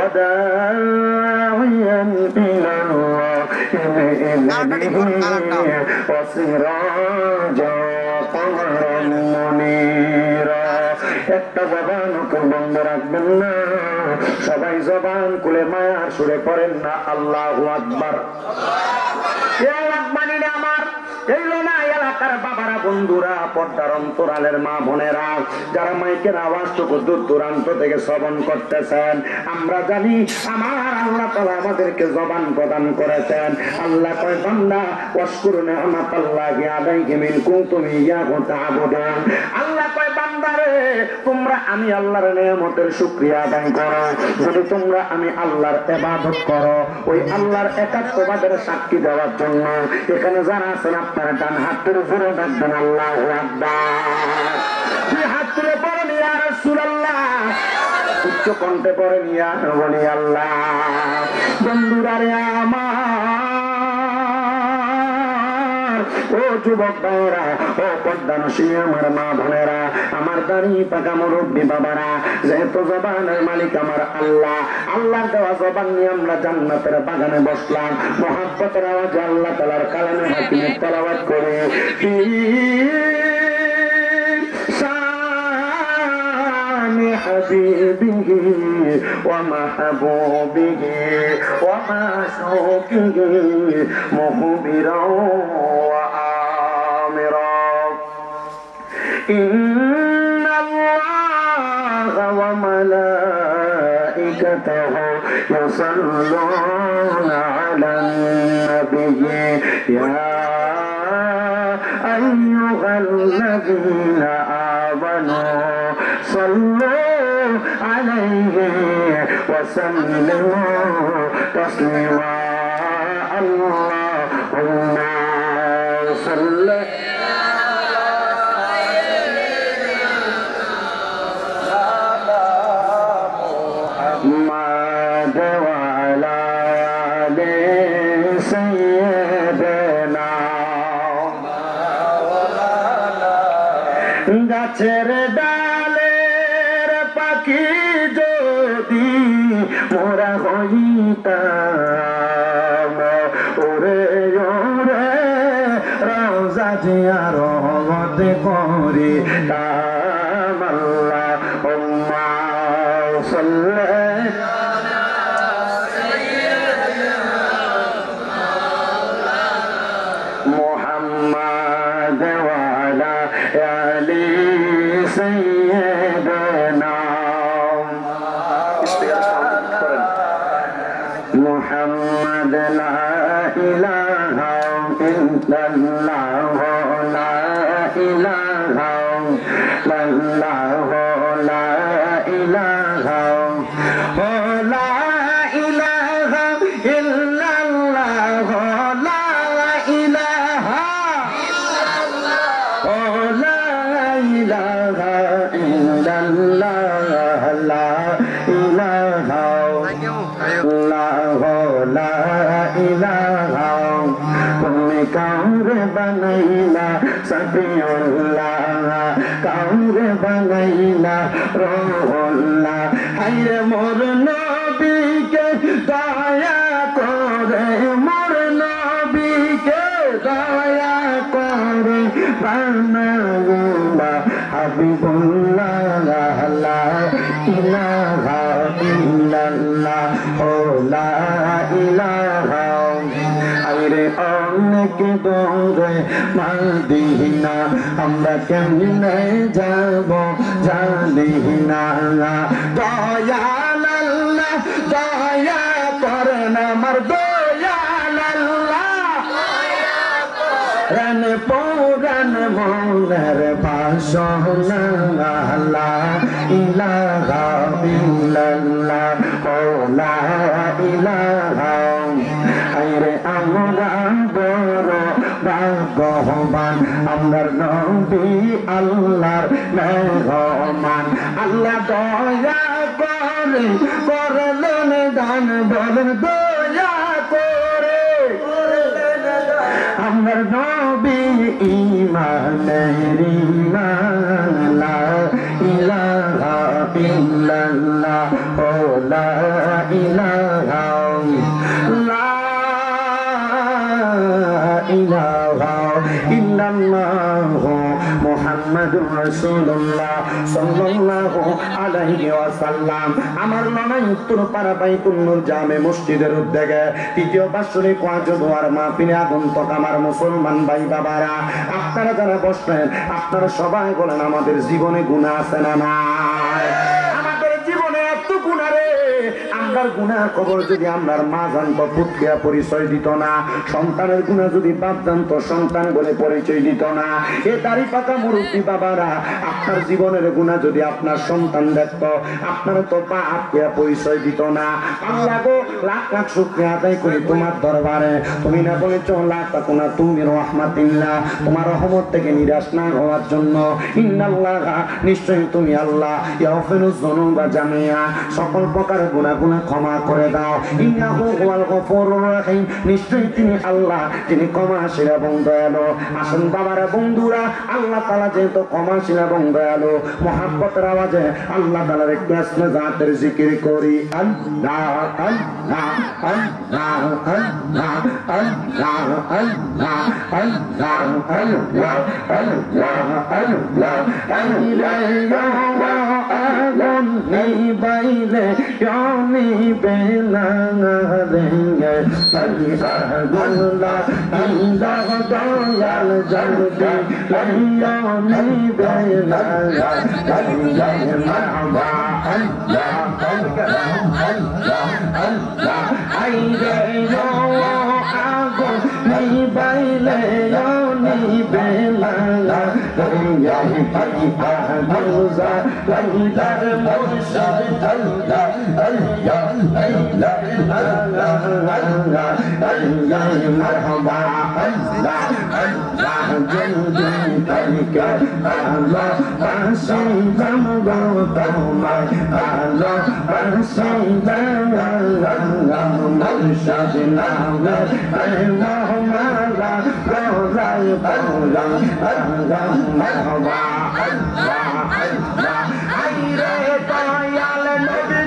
وداعيا إلى الله بإذنه وسراجا قمرا منيرا একটা জবান বন্ধ রাখবেন না সবাই জবান খুলে মায়ার সুরে পড়েন না আল্লাহু আকবার আমার এই লোনা এলাকার বাবারা বন্ধুরা পর্দার অন্তরালের মা বোনেরা যারা মাইকের আওয়াজটুকু দূর দূরান্ত থেকে শ্রবণ করতেছেন আমরা জানি আমার আল্লাহ তাআলা আমাদেরকে জবান প্রদান করেছেন আল্লাহ কয় বান্দা ওয়াশকুরু নি'মাতাল্লাহি আলাইকুম ইন কুনতুম ইয়াহু তা'বুদুন আল্লাহ কয় বান্দারে তোমরা আমি আল্লাহর নিয়ামতের শুকরিয়া আদায় করো যদি তোমরা আমি আল্লাহর ইবাদত করো ওই আল্লাহর একাত্মবাদের সাক্ষী দেওয়ার জন্য এখানে যারা আছেন আপনারা ডান হাতের উপরে রাখবেন আল্লাহু আকবার দুই হাত তুলে পড়েন ইয়া রাসূলুল্লাহ উচ্চ কণ্ঠে পড়েন ইয়া বলি আল্লাহ বন্ধুরা রে আমার ও যুবক ভাইরা ও পর্দানশীল আমার মা বোনেরা আমার দাড়ি পাকা মুরব্বী বাবারা যেহেতু জবানের মালিক আমার আল্লাহ আল্লাহর দেওয়া জবান নিয়ে আমরা জান্নাতের বাগানে বসলাম মহব্বতের আওয়াজে আল্লাহ তাআলার কালামে হাকিমের তেলাওয়াত করে حبيبه ومحبوبه ومعشوقه مخبرا وآمرا إن الله وملائكته يصلون على النبي يا أيها الذين آمنوا صلوا عليه وسلموا تسليما اللهم صل محمد وعلى آل سيدنا গাছের ডালের পাখি যদি মোরা হইতাম ওরে ওরে রওজা জিয়ারত করিতাম আল্লাহুম্মা সাল্লি মুহাম্মাদ ওয়া আলা আলি سيدنا محمد لا إله إلا الله لا إله إلا الله لا إله لا إله إلا الله لا إله لا إله إلا الله لا إله لا إله তুমি কাউরে বানাইলা সফিউল্লাহ কাউরে বানাইলা রুহুল্লাহ হায়রে মোর নবীকে দয়া করে মোর নবীকে দয়া করে বানাইলা হাবিবুল্লাহ লা ইলাহা ইল্লাল্লাহ ও লা ইলাহা আইরে অনেক দূরে মদিনা আমরা কেমনে যাব জানি না দয়াল আল্লাহ দয়া করেন আমার দয়াল আল্লাহ রান পুরান মনের বাসনা লা ইলাহা ইল্লাল্লাহ ও লা ইলাহা আইরে আমরা বড় ভাগ্যবান আমরার নবী আল্লাহর মেহমান আল্লাহ দয়া করে করলেন দান বলেন দয়া করে আমার নবী ইমানের ইমান লা ইলাহা ইল্লাল্লাহ ও লা ইলাহা লা ইলাহা ইল্লাল্লাহ মুহাম্মাদুর রাসূলুল্লাহ সাল্লাল্লাহু আলাইহি ওয়াসাল্লাম। আমার ননাই উত্তরপাড়া বাইতুল নূর জামে মসজিদের উদ্যোগে তৃতীয় বাৎসরিক ওয়াজ ও দোয়ার মাহফিলে আগন্তুক আমার মুসলমান ভাই বাবারা, আপনারা যারা বসলেন আপনারা সবাই বলেন আমাদের জীবনে গুনাহ আছে না নাই? আমাদের জীবনে এত গুনাহ রে, আমরার গুনাহ খবর যদি আমরার মা জানতো পুত্রিয়া পরিচয় দিত না, সন্তানের গুনাহ যদি বাপ জানতো সন্তান বলে পরিচয় দিত না। এ দাড়ি পাকা মুরব্বী বাবারা, আপনার জীবনের গুনাহ যদি আপনার সন্তান দেখত আপনারা তো বাপ পরিচয় দিত না। আল্লাহ গো লাখ লাখ শুকরিয়া আদায় করি তোমার দরবারে, তুমি না বলেছ লাখ তাকুনা তুমি রহমাতিল্লাহ, তোমার রহমত থেকে নিরাশ না হওয়ার জন্য। ইন্নাল্লাহ নিশ্চয়ই তুমি আল্লাহ ইয়াগফিরুয যুনুবা জামিআ, সকল প্রকার গুনাহ ক্ষমা করে দাও। ইন্নাহু হুয়াল গফুরুর রহিম, নিশ্চয়ই তিনি আল্লাহ যিনি ক্ষমাশীল এবং দয়ালু। আসুন বাবারা বন্ধুরা, আল্লাহ তাআলা যেহেতু ক্ষমাশীল এবং দয়ালু, মহব্বতের আওয়াজে আল্লাহ তাআলার একটু আসমে জাতের জিকির করি। আল্লাহ আল্লাহ আল্লাহ আল্লাহ আল্লাহ আল্লাহ আল্লাহ আল্লাহ আল্লাহ আল্লাহ আল্লাহ আগুন নিবাইলে ইয়ানি বেলা রে আল্লাহ আল্লাহ দয়াল জলদি ইয়ানি বেলা আল্লাহ মারহাবা আল্লাহ আল্লাহ আল্লাহ আইরে আগুন নিবাইলে ইয়ানি বেলা ইয়ানি আল্লাহ লাইলার মুর্শিদ আল্লাহ আল্লাহ আল্লাহ আল্লাহ আল্লাহ আল্লাহ মারহাবা আল্লাহ আল্লাহ জলদি তারিকা আল্লাহ পাশে জামগো তোমার আল্লাহ পাশে আল্লাহ মুর্শিদ নামে মোহাম্মদ রোজাই বাউলা আল্লাহ মারহাবা আল্লাহ আল্লাহ আইরে দয়াল নবীর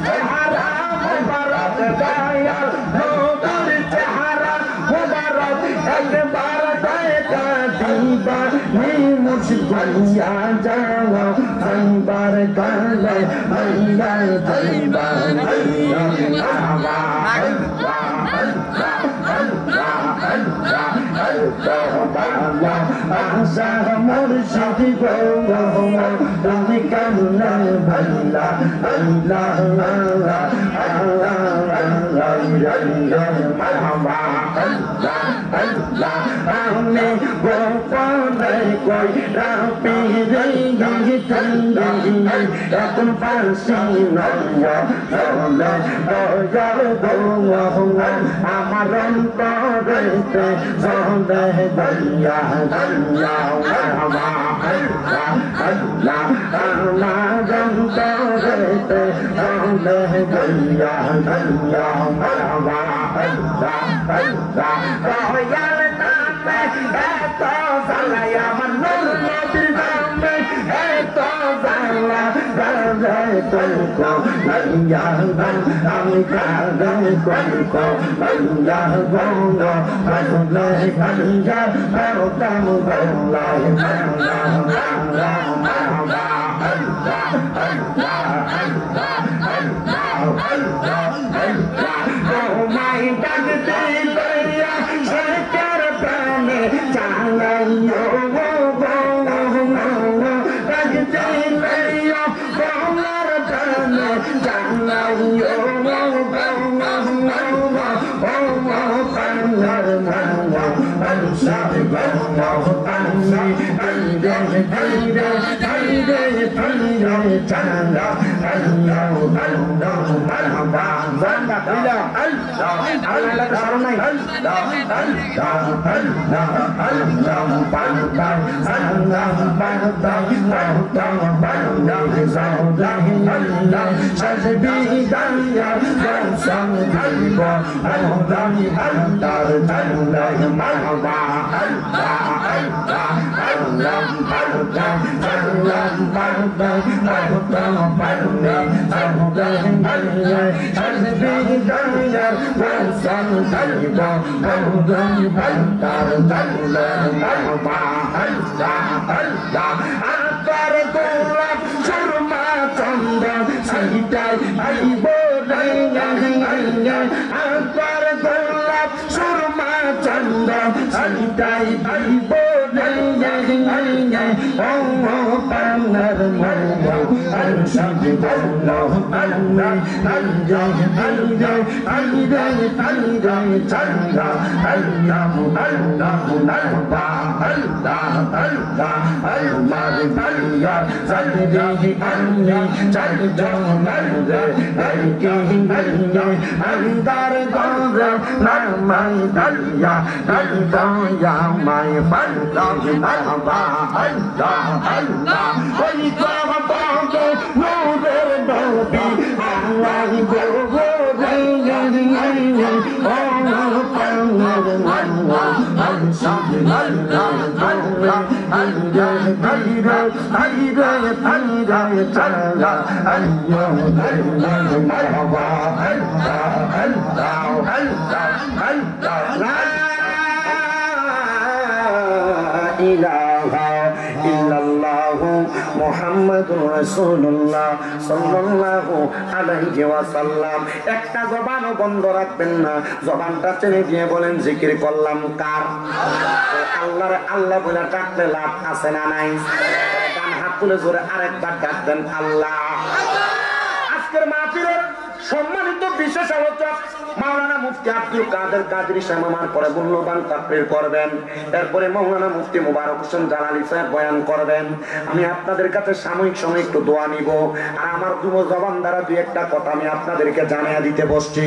চেহারা মুবারক, দয়াল নবীর চেহারা মুবারক, একবার দেখা দিবা নি মুশকিলিয়া যাও একবার গলে আল্লাহ দিবা আল্লাহ আল্লাহ আল্লাহ আল্লাহ আল্লাহ আশা মুর্শিদ গো তুমি কামনা ভাল্লা আল্লাহ মারহাবা আল্লাহ আল্লাহ আমি গোপনে কই রাপি রে গিয়ে এখন পাশে নয়া চলে দয়াল গো আমার অন্তরেতে চলে দয়া দয়া মারহাবা আল্লাহ আল্লাহ আমার অন্তরেতে চলে দয়া দয়া মারহাবা আল্লাহ আল্লাহ দয়াল নামে এত জালা আমার নূর নবীর নামে এত জালা গালে কলকো লাইয়া গান আমি গালে কলকো লাইয়া গঙ্গো আসলে গালিয়া কাম গলাই আল্লাহ আল্লাহ মারহাবা আল্লাহ আল্লাহ আল্লাহ আল্লাহ আল্লাহ আল্লাহ তোমায় ডাকতে লইয়া সরকার প্রাণে চালাইও ডাকতে লইয়া বাংলার প্রাণে চালাইও মুহাম্মাদুর রাসূলুল্লাহ সাল্লাল্লাহু আলাইহি ওয়াসাল্লাম। একটা জবানও বন্ধ রাখবেন না, জবানটা টেনে দিয়ে বলেন জিকির করলাম কার? আল্লাহর আল্লাহ বলে ডাকতে লাভ আছে না নাই? ডান হাত তুলে জোরে আরেকবার ডাকবেন আল্লাহ। আজকের মাহফিলের সম্মানিত বিশেষ আলোচক মাওলানা মুফতি আব্দুল কাদের কাদরী সাহেব আমার পরে মূল্যবান তাকরীর করবেন। এরপরে মাওলানা মুফতি মুবারক হোসেন জালালী সাহেব বয়ান করবেন। আমি আপনাদের কাছে সাময়িক সময় একটু দোয়া নিব, আর আমার দুটো জবান দ্বারা দুই একটা কথা আমি আপনাদেরকে জানিয়ে দিতে বসছি।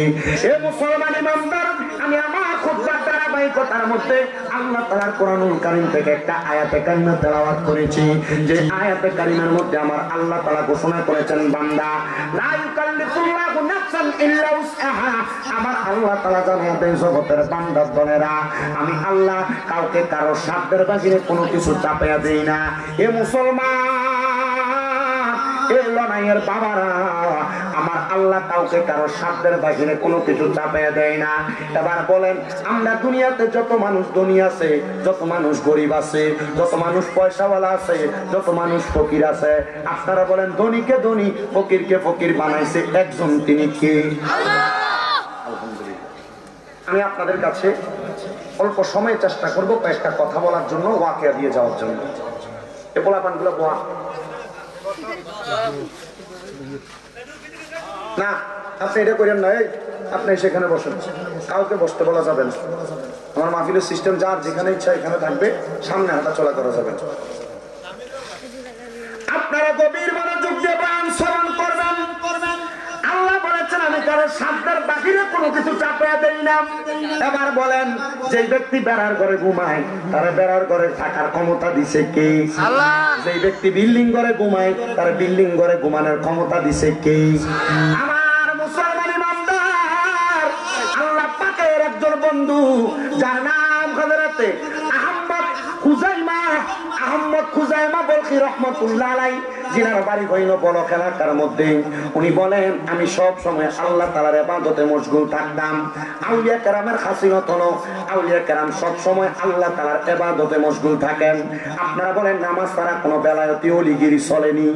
এ মুসলমান ইমানদার, আমি আমার খুতবার ধারাবাহিকতার মধ্যে আল্লাহ তাআলার কোরআনুল কারীম থেকে একটা আয়াতে কারিমা তেলাওয়াত করেছি। যে আয়াতে কারিমার মধ্যে আমার আল্লাহ তাআলা ঘোষণা করেছেন, বান্দা লা ইউকাল্লিফুল্লাহু নাফসান ইল্লা উসআহা। আমার আল্লাহ তাআলা জানিয়ে দেন, জগতের বান্দা দলেরা, আমি আল্লাহ কাউকে কারো সাধ্যের বাহিরে কোনো কিছু চাপাইয়া দেই না। এ মুসলমান, এ লড়াইয়ের বাবারা, আমার আল্লাহ কাউকে কারো সাধ্যের বাহিরে কোনো কিছু চাপাইয়া দেয় না। এবার বলেন, আমরা দুনিয়াতে যত মানুষ ধনী আছে, যত মানুষ গরিব আছে, যত মানুষ পয়সাওয়ালা আছে, যত মানুষ ফকির আছে, আপনারা বলেন ধনীকে ধনী, ফকিরকে ফকির বানাইছে একজন, তিনি কে? আমি আপনাদের কাছে অল্প সময় চেষ্টা করব কয়েকটা কথা বলার জন্য, ওয়াকিয়া দিয়ে যাওয়ার জন্য। এ পোলাপানগুলো বোয়া না, আপনি এটা করেন না, আপনি সেখানে বসেন, কাউকে বসতে বলা যাবে না। আমার মাহফিলের সিস্টেম যার যেখানে ইচ্ছা এখানে থাকবে, সামনে হাঁটা চলা করা যাবে। আপনারা গভীর মনোযোগ দিয়ে বয়ান শ্রবণ করবেন। আল্লাহ বলেছেন, আমি কারো সাধ্যের বাহিরে কোনো কিছু চাপিয়ে দেই না। এবার বলেন, যে ব্যক্তি বেড়ার ঘরে ঘুমায়, তার বেড়ার ঘরে থাকার ক্ষমতা দিছে কে? আল্লাহ। যে ব্যক্তি বিল্ডিং ঘরে ঘুমায়, তার বিল্ডিং ঘরে ঘুমানোর ক্ষমতা দিছে কে? আমার মুসলমান ইমানদার, আল্লাহ পাকের একজন বন্ধু, যার নাম হযরতে আহমদ খুজাইমা বলখি রাহমাতুল্লাহ আলাইহি, জিনার বাড়ি হইল বলখ এলাকার মধ্যে। উনি বলেন, আমি সব সময় আল্লাহ তাআলার ইবাদতে মশগুল থাকতাম। আউলিয়া কেরামের খাসিলত হলো, আউলিয়া কেরাম সব সময় আল্লাহ তাআলার ইবাদতে মশগুল থাকেন। আপনারা বলেন, নামাজ ছাড়া কোনো বেলায়েতি ওলিগিরি চলেনি?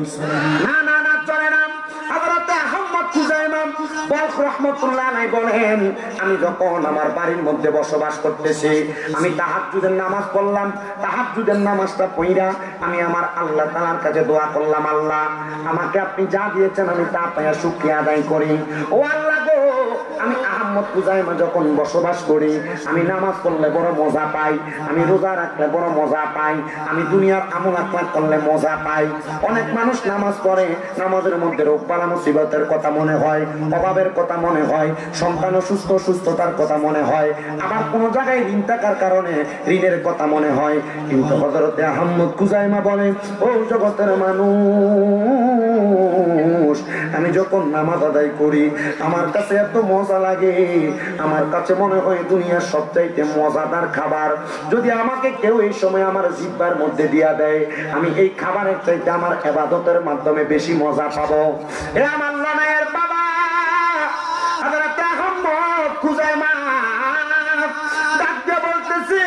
না না না, চলে না। হযরতে আহমদ খুজাইমা বলখ রাহমাতুল্লাহ আলাইহি বলেন, আমি যখন আমার বাড়ির মধ্যে বসবাস করতেছি, আমি তাহাজ্জুদের নামাজ পড়লাম। তাহাজ্জুদের নামাজটা পড়া আমি আমার আল্লাহ তাআলার কাছে দোয়া করলাম, আল্লাহ আমাকে আপনি যা দিয়েছেন আমি তা পাইয়া শুকরিয়া আদায় করি। ও আল্লাহ গো, আমি আহমদ কুজাইমা যখন বসবাস করি, আমি নামাজ পড়লে বড় মজা পাই, আমি রোজা রাখলে বড় মজা পাই, আমি দুনিয়ার আমল আকলাক করলে মজা পাই। অনেক মানুষ নামাজ পড়ে, নামাজের মধ্যে রোগ বালা মুসিবতের কথা মনে হয়, অভাবের কথা মনে হয়, সন্তান সুস্থতার কথা মনে হয়, আবার কোন জায়গায় ঋণ থাকার কারণে ঋণের কথা মনে হয়। কিন্তু হযরতে আহমদ কুজাইমা বলেন, ও জগতের মানুষ, আমি যখন নামাজ আদায় করি আমার কাছে এত মজা লাগে, আমার কাছে মনে হয় দুনিয়ার সবচাইতে মজাদার খাবার যদি আমাকে কেউ এই সময় আমার জিহ্বার মধ্যে দিয়া দেয়, আমি এই খাবারের চাইতে আমার ইবাদতের মাধ্যমে বেশি মজা পাবো। এ আমার লানায়ের বাবা হযরতে আহমদ কুজাইমা ডাক দিয়ে বলতেছি,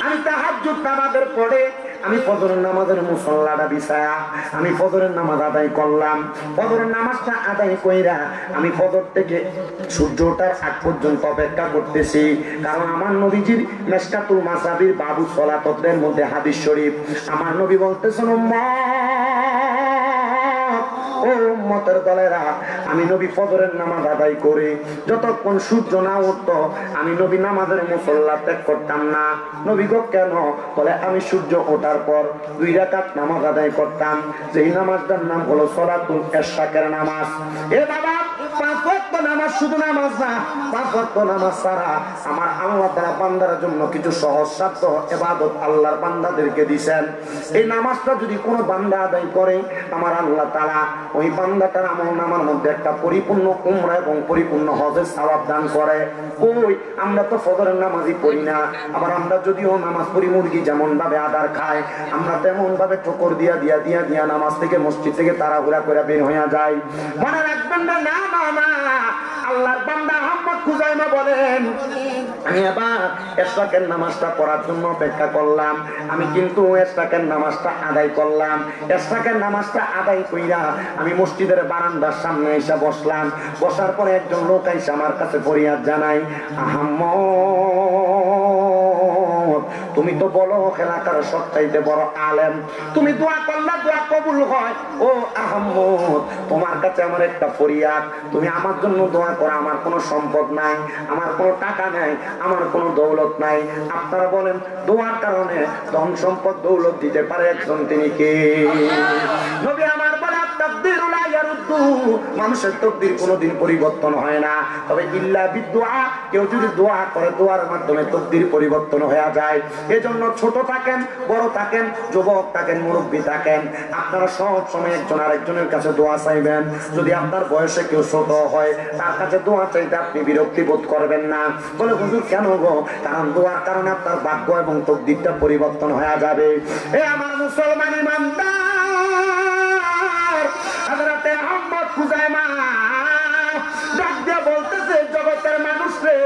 আমি তাহাজ্জুদ নামাজের পড়ে আমি ফজরের নামাজের মুসল্লাটা বিছায়া আমি ফজরের নামাজ আদায় করলাম। ফজরের নামাজটা আদায় কইরা আমি ফজর থেকে সূর্য ওঠার আগ পর্যন্ত অপেক্ষা করতেছি, কারণ আমার নবীজির মিশকাতুল মাসাবির বাবু সলাতদের মধ্যে হাদিস শরীফ, আমার নবী বলতেছেন, ও উম্মতের দলেরা, আমি নবী ফজরের নামাজ আদায় করে যতক্ষণ সূর্য না উঠতো আমি নবী নামাজের মুসল্লা ত্যাগ করতাম না। নবী গো কেন? বলে আমি সূর্য ওঠার পর 2 রাকাত নামাজ আদায় করতাম, যেই নামাজটার নাম হলো সালাতুল ইশরাকের নামাজ। এ বাবা, 5 ওয়াক্ত নামাজ শুধু নামাজ না, 5 ওয়াক্ত নামাজ ছাড়া আমার আল্লাহ তাআলা বান্দার জন্য কিছু সহজ সাধ্য ইবাদত আল্লাহর বান্দাদেরকে দিবেন। এই নামাজটা যদি কোনো বান্দা আদায় করে আমার আল্লাহ তাআলা ওই বান্দাটার আমলনামার মধ্যে একটা পরিপূর্ণ উমরা এবং পরিপূর্ণ হজের সওয়াব দান করে। কই আমরা তো ফজরের নামাজই পড়ি না, আবার আমরা যদিও নামাজ পড়ি মুরগি যেমন ভাবে আদার খায়, আমরা তেমন ভাবে ঠোকর দিয়া নামাজ থেকে মসজিদ থেকে তাড়াহুড়া করে বের হয়ে যায়। মনে রাখবেন না, না না না, আল্লাহর বান্দা আহমদ কুজাইমা বলেন, আমি আবার ইশরাকের নামাজটা পড়ার জন্য অপেক্ষা করলাম, আমি কিন্তু ইশরাকের নামাজটা আদায় করলাম। ইশরাকের নামাজটা আদায় কইরা আমি মসজিদের বারান্দার সামনে এসে বসলাম। বসার পরে একজন লোক এসে আমার কাছে ফরিয়াদ জানাই, আহমদ, তুমি তো বলো এলাকার সবচাইতে বড় আলেম, তুমি দোয়া করলে দোয়া কবুল হয়। ও আহমদ, তোমার কাছে আমার একটা ফরিয়াদ, তুমি আমার জন্য দোয়া করো। আমার কোনো সম্পদ নাই, আমার কোনো টাকা নাই, আমার কোনো দৌলত নাই, আপনারা বলেন দোয়ার কারণে ধন সম্পদ দৌলত দিতে পারে একজন, তিনি কে? নবী আমার বলে, মানুষের তকদির কোনদিন পরিবর্তন হয় না, তবে ইল্লা বিদুআ, কেউ যদি দোয়া করে দোয়ার মাধ্যমে তকদির পরিবর্তন হয়ে যায়। এজন্য ছোট থাকেন, বড় থাকেন, যুবক থাকেন, মুরব্বী থাকেন, আপনারা সব সময় একজন আরেকজনের কাছে দোয়া চাইবেন। যদি আপনার বয়সে কেউ ছোট হয় তার কাছে দোয়া চাইতে আপনি বিরক্তি বোধ করবেন না। বলে হুজুর কেন গো? কারণ দোয়ার কারণে আপনার ভাগ্য এবং তকদিরটা পরিবর্তন হয়ে যাবে। এ আমার মুসলমান ইমানদার, হযরতে আহমদ কুজাইমা ডাক দিয়ে বলতেছে, জগতের মানুষ রে,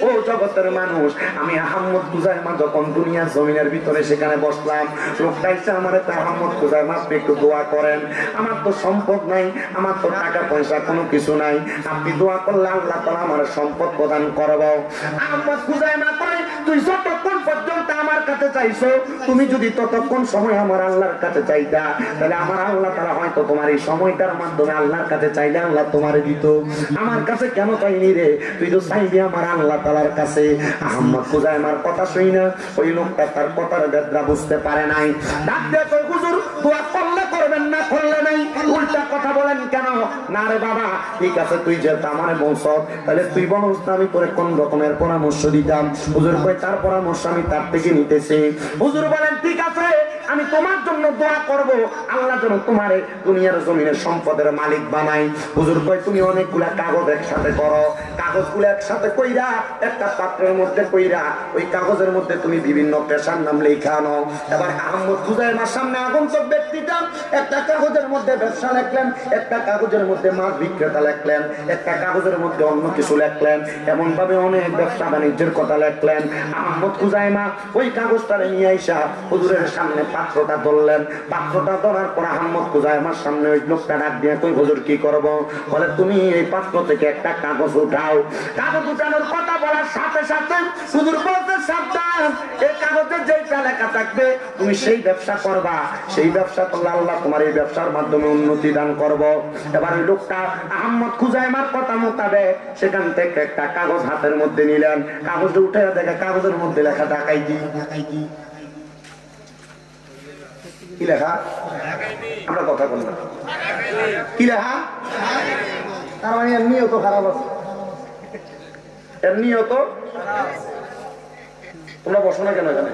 ও জগতের মানুষ, আমি আহমদ কুজাইমা যখন দুনিয়ার জমিনের ভিতরে সেখানে বসলাম, লোকটা এসে আমার আহমদ কুজাইমা আপনি একটু দোয়া করেন, আমার তো সম্পদ নাই, আমার তো টাকা পয়সা কোনো কিছু নাই, আপনি দোয়া করলে আল্লাহ তাআলা আমার সম্পদ প্রদান করব। আহমদ কুজাইমা কয়, তুই যতক্ষণ পর্যন্ত আমার কাছে চাইছো, তুমি যদি ততক্ষণ সময় আমার আল্লাহর কাছে চাইতা, তাহলে আমার আল্লাহ তাআলা হয়তো তোমার এই সময়টার মাধ্যমে আল্লাহর কাছে চাইলে আল্লাহ তোমারে দিত। আমার কাছে কেন চাইনি রে? তুই তো চাইবি আমার আল্লাহ তাআলার কাছে। আহমদ কুজাইমার কথা শুই না, ওই লোকটা তার কথার বেদরা বুঝতে পারে নাই। ডাক দিয়ে কই, হুজুর দোয়া করলে করবেন না, করলে নাই, উল্টা কথা বলেন কেন? না রে বাবা, ঠিক আছে তুই যে আমারে বলছ, তাহলে তুই বলস না আমি তোরে কোন রকমের পরামর্শ দিতাম। হুজুর কই, তার পরামর্শ আমি তার থেকে নিতেছি। হুজুর বলেন, ঠিক আছে, আমি তোমার জন্য দোয়া করব, আল্লাহ যেন তোমার দুনিয়ার জমিনের সম্পদের মালিক বানাই। হুজুর কয়, তুমি অনেকগুলা কাগজ একসাথে করো, কাগজগুলো একসাথে কইরা একটা পাত্রের মধ্যে কইরা ওই কাগজের মধ্যে তুমি বিভিন্ন পেশার নাম লেখা আনো। এবার আহমদ কুজাইমার সামনে আগন্তুক ব্যক্তিটা একটা কাগজের মধ্যে ব্যবসা লিখলেন, একটা কাগজের মধ্যে মাছ বিক্রেতা লিখলেন, একটা কাগজের মধ্যে অন্য কিছু লিখলেন, এমন ভাবে অনেক ব্যবসা বাণিজ্যের কথা লিখলেন। আহমদ কুজাইমা ওই কাগজটা নিয়ে আইসা হুজুরের সামনে পাত্রটা ধরলেন। পাত্রটা ধরার পর আহমদ কুজাইমার সামনে ওই লোকটা ডাক দিয়ে কই, হুজুর কি করব? বলে, তুমি এই পাত্র থেকে একটা কাগজ উঠাও। কাগজ উঠানোর কথা বলার সাথে সাথে হুজুর বলতে, সাবধান, এই কাগজে যেটা লেখা থাকবে তুমি সেই ব্যবসা করবা, সেই ব্যবসা করলে আল্লাহ তোমার এই ব্যবসার মাধ্যমে উন্নতি দান করব। এবার লোকটা আহমদ খুজাইমার কথা মোতাবেক সেখান থেকে একটা কাগজ হাতের মধ্যে নিলেন। কাগজে উঠে দেখে কাগজের মধ্যে লেখা ডাকাইতি। কি লেখা? আমরা কথা বলি না। কি লেখা? তার মানে এমনিও তো খারাপ আছে, এমনিও তো। তোমরা বসো না কেন এখানে?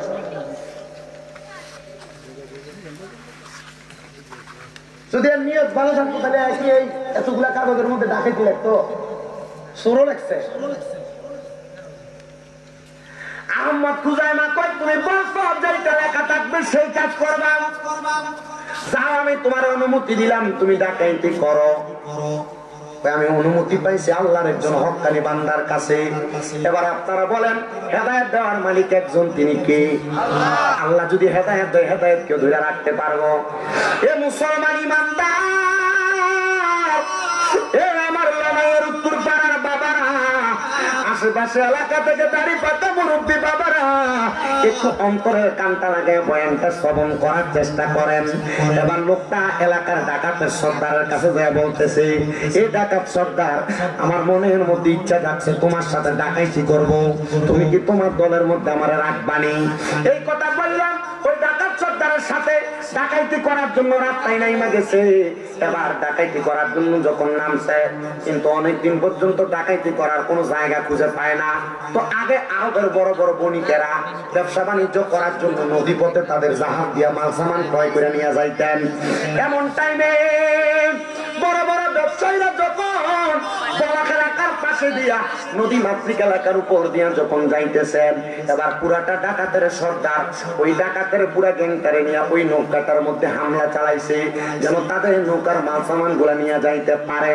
যদি এর নিয়ত ভালো থাকতো তাহলে কি এই এতগুলা কাগজের মধ্যে ডাকাইতি লাগতো? সরো লাগছে। আহমদ খুজাইমা কয় তুমি বলছো যেটা লেখা থাকবে সেই কাজ করবা। যাও, আমি তোমার অনুমতি দিলাম, তুমি ডাকাইতি করো। আমি অনুমতি পাইছি আল্লাহর একজন হক্কানি বান্দার কাছে। এবার আপনারা বলেন হেদায়েত দেওয়ার মালিক একজন, তিনি কে? আল্লাহ যদি হেদায়েত দেয়, হেদায়েত কেউ ধরে রাখতে পারবো? এ মুসলমান ইমানদার, এ আমার লড়াইয়ের উত্তর পাড়ার বাবারা, আশেপাশে এলাকা থেকে দাঁড়িয়ে পাতা মুরব্বী বাবারা, একটু অন্তরের কানটা লাগে বয়ানটা শ্রবণ করার চেষ্টা করেন। এবার লোকটা এলাকার ডাকাতের সর্দারের কাছে যায় বলতেছে, এই ডাকাত সর্দার, আমার মনের মধ্যে ইচ্ছা যাচ্ছে তোমার সাথে ডাকাইতি করব, তুমি কি তোমার দলের মধ্যে আমার রাখবানি? এই কথা বললাম, ওই ডাকাত সর্দারের সাথে ডাকাইতি করার জন্য রাস্তায় নাইমা গেছে। এবার ডাকাইতি করার জন্য যখন নামছে, কিন্তু অনেকদিন পর্যন্ত ডাকাইতি করার কোন জায়গা খুঁজে পায় না। তো আগে আরবের বড় বড় বণিকেরা ব্যবসা বাণিজ্য করার জন্য নদী পথে তাদের জাহাজ দিয়া মাল সামান ক্রয় করে নিয়ে যাইতেন। এমন টাইমে বড় বড় ব্যবসায়ীরা যখন বলাক এলাকার পাশে দিয়া নদী মাতৃক এলাকার উপর দিয়া যখন যাইতেছেন, এবার পুরাটা ডাকাতের সর্দার ওই ডাকাতের পুরা গ্যাংটারে নিয়ে ওই নৌকাটার মধ্যে হামলা চালাইছে, যেন তাদের নৌকার মাল সামান গুলা নিয়ে যাইতে পারে।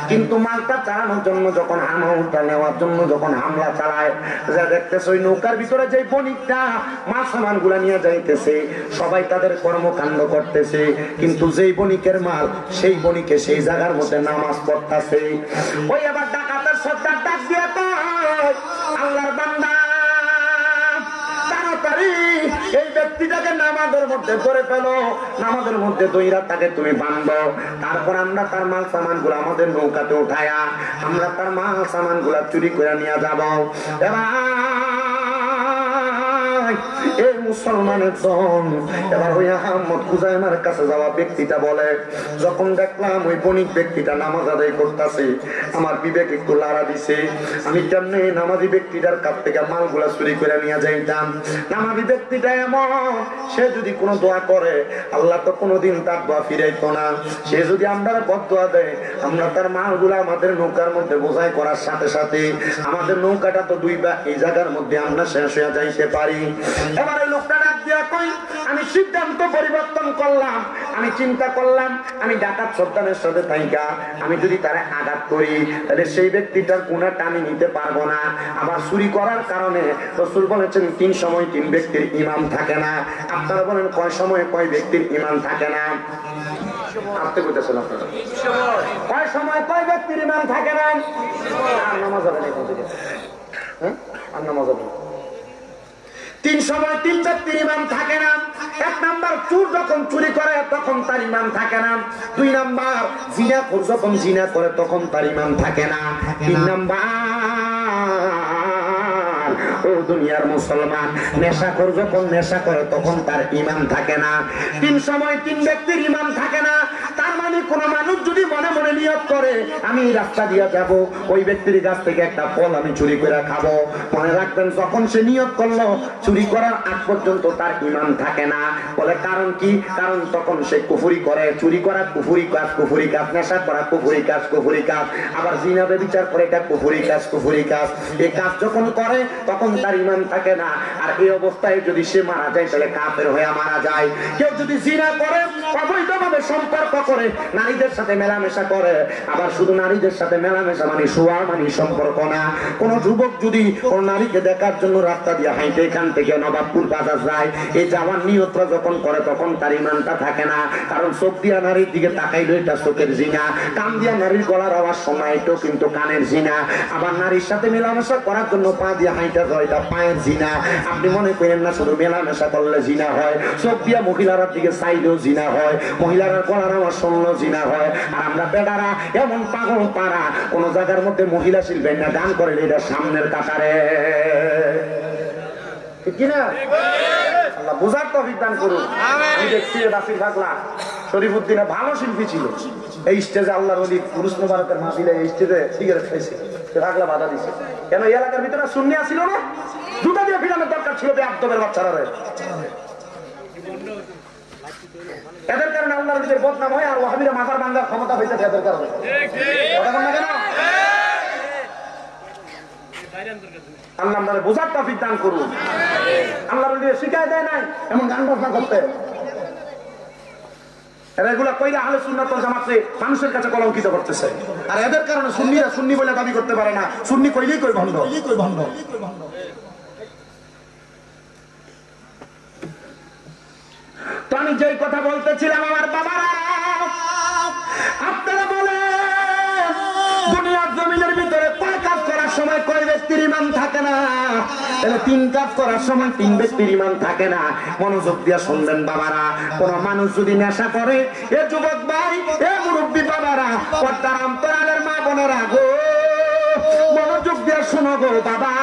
কিন্তু মালটা চালানোর জন্য যখন হামলা নেওয়ার জন্য যখন হামলা চালায়, যা দেখতেছে ওই নৌকার ভিতরে যে বণিকটা মাল সামান গুলা নিয়ে যাইতেছে, সবাই তাদের কর্মকাণ্ড করতেছে, কিন্তু যেই বণিকের মাল সেই বণিকে সেই জায়গার মধ্যে নামাজ পড়তেছে। ওই আবার ডাকাতের সর্দার ডাক দিয়ে কয়, আল্লাহর বান্দা, তাড়াতাড়ি এই ব্যক্তিটাকে নামাজের মধ্যে ধরে ফেলো, নামাজের মধ্যে দইরা তাকে তুমি বাঁধো, তারপর আমরা তার মাল সামান গুলা আমাদের নৌকাতে উঠায়া আমরা তার মাল সামান গুলা চুরি করে নিয়ে যাবো। এই মুসলমানের জন এবার ওই আহমদ খুজাইমার কাছে যাওয়া ব্যক্তিটা বলে, যখন দেখলাম ওই বণিক ব্যক্তিটা নামাজ আদায় করতেছে, আমার বিবেক একটু লাড়া দিছে। আমি কেমনে নামাজি ব্যক্তিটার কাছ থেকে মালগুলা চুরি করে নিয়ে যাইতাম? নামাজি ব্যক্তিটা এমন, সে যদি কোনো দোয়া করে আল্লাহ তো কোনোদিন তার দোয়া ফিরাইতো না। সে যদি আমরা বদদোয়া দেয়, আমরা তার মালগুলা আমাদের নৌকার মধ্যে বোঝাই করার সাথে সাথে আমাদের নৌকাটা তো দুই বা এই জায়গার মধ্যে আমরা শেষ হয়ে যাইতে পারি। এবারে লোকটা ডাক দিয়া কই, আমি সিদ্ধান্ত পরিবর্তন করলাম, আমি চিন্তা করলাম আমি ডাকাত সর্দারের সাথে থাইকা আমি যদি তারে আঘাত করি তাহলে সেই ব্যক্তিটার গুনাহটা আমি নিতে পারবো না। আবার চুরি করার কারণে রাসূল বলেছেন 3 সময় 3 ব্যক্তির ঈমান থাকে না। আপনারা বলেন কয় সময়ে কয় ব্যক্তির ঈমান থাকে না? আপনি কইতেছেন আপনারা কয় সময় কয় ব্যক্তির ঈমান থাকে না? আর নামাজ হবে না, হ্যাঁ আর নামাজ হবে 3 সময় 3 ব্যক্তির ঈমান থাকে না। 1 নাম্বার, চোর যখন চুরি করে তখন তার ঈমান থাকে না। 2 নাম্বার, জিনাখোর যখন জিনা করে তখন তার ঈমান থাকে না। 3 নাম্বার, ও দুনিয়ার মুসলমান, নেশাখোর যখন নেশা করে তখন তার ঈমান থাকে না। 3 সময় 3 ব্যক্তির ঈমান থাকে না। তার মানে কোন মানুষ যদি মনে মনে নিয়ত করে আমি রাস্তা দিয়ে যাব, ওই ব্যক্তির কাছ থেকে একটা ফল আমি চুরি করে খাবো, মনে রাখবেন যখন সে নিয়ত করলো চুরি করার আগ পর্যন্ত তার ঈমান থাকে না। বলে কারণ কি? কারণ তখন সে কুফরি করে। চুরি করা কুফরি কাজ, কুফরি কাজ, নেশা করা কুফরি কাজ, কুফরি কাজ, আবার জিনা ব্যভিচার করে এটা কুফরি কাজ, কুফরি কাজ। এই কাজ যখন করে তখন তার ঈমান থাকে না। আর এই অবস্থায় যদি সে মারা যায় তাহলে কাফের হয়ে মারা যায়। কেউ যদি জিনা করে, অবৈধভাবে সম্পর্ক করে, নারীদের সাথে মেলামেশা করে, আবার শুধু নারীদের সাথে মেলামেশা মানে শোয়া মানে সম্পর্ক না। কোন যুবক যদি কোন নারীকে দেখার জন্য রাস্তা দিয়ে হাইটে এখান থেকে নবাবপুর বাজার যায়, এই যাওয়ার নিয়তটা যখন করে তখন তার ঈমানটা থাকে না। কারণ চোখ দিয়া নারীর দিকে তাকাইলো এটা চোখের জিনা, কান দিয়া নারীর গলার আওয়াজ শোনা এটাও কিন্তু কানের জিনা, আবার নারীর সাথে মেলামেশা করার জন্য পা দিয়ে হাইটা যায় এটা পায়ের জিনা। আপনি মনে করেন না শুধু মেলামেশা করলে জিনা হয়, চোখ দিয়া মহিলার দিকে চাইলেও জিনা হয়, মহিলার গলার আওয়াজ শুনলো জিনা হয়। আর আমরা বেটারা এমন পাগল পাড়া, কোন জায়গার মধ্যে মহিলা শিল্পী না গান করে এটা সামনের কাতারে, ঠিক কিনা? আল্লাহ বুঝার তৌফিক দান করুন। আমি দেখছি রাফির পাগলা শরীফউদ্দিনে ভালো শিল্পী ছিল, এই স্টেজে আল্লাহর ওলি পুরুষ মোবারকের মাহফিলে এই স্টেজে সিগারেট খাইছে, পাগলা বাধা দিছে। কেন এই এলাকার ভিতরে সুন্নি ছিল না, দুটা দিয়ে ফিরানোর দরকার ছিল বেয়াদবের বাচ্চারা। এদের কারণে আল্লাহর ওলিদের বদনাম হয়, আর ওয়াহাবিরা মাথার ভাঙার ক্ষমতা হয়েছে এদের কারণে। কথা বল না কেন? আল্লাহ আমাদের বোঝার তৌফিক দান করুন। আল্লাহর ওলি শিখায় দেয় নাই এমন গান বাজনা করতে, এগুলা কইরা আহলে সুন্নাত ওয়াল জামাতে মানুষের কাছে কলঙ্কিত করতেছে। আর এদের কারণে সুন্নিরা সুন্নি বলে দাবি করতে পারে না, সুন্নি কইলেই কই ভণ্ড। তো আমি যেই কথা বলতেছিলাম আমার বাবারা, আপনারা বলেন দুনিয়ার জমিনের ভিতরে কয় কাজ করার সময় কয় ব্যক্তির ঈমান থাকে না? তাহলে 3 কাজ করার সময় 3 ব্যক্তির ঈমান থাকে না। মনোযোগ দিয়ে শুনবেন বাবারা, কোন মানুষ যদি নেশা করে, এ যুবক ভাই, এ মুরব্বী বাবারা, পর্দার অন্তরালের মা বোনেরা গো, মনোযোগ দিয়ে শোনো গো বাবা,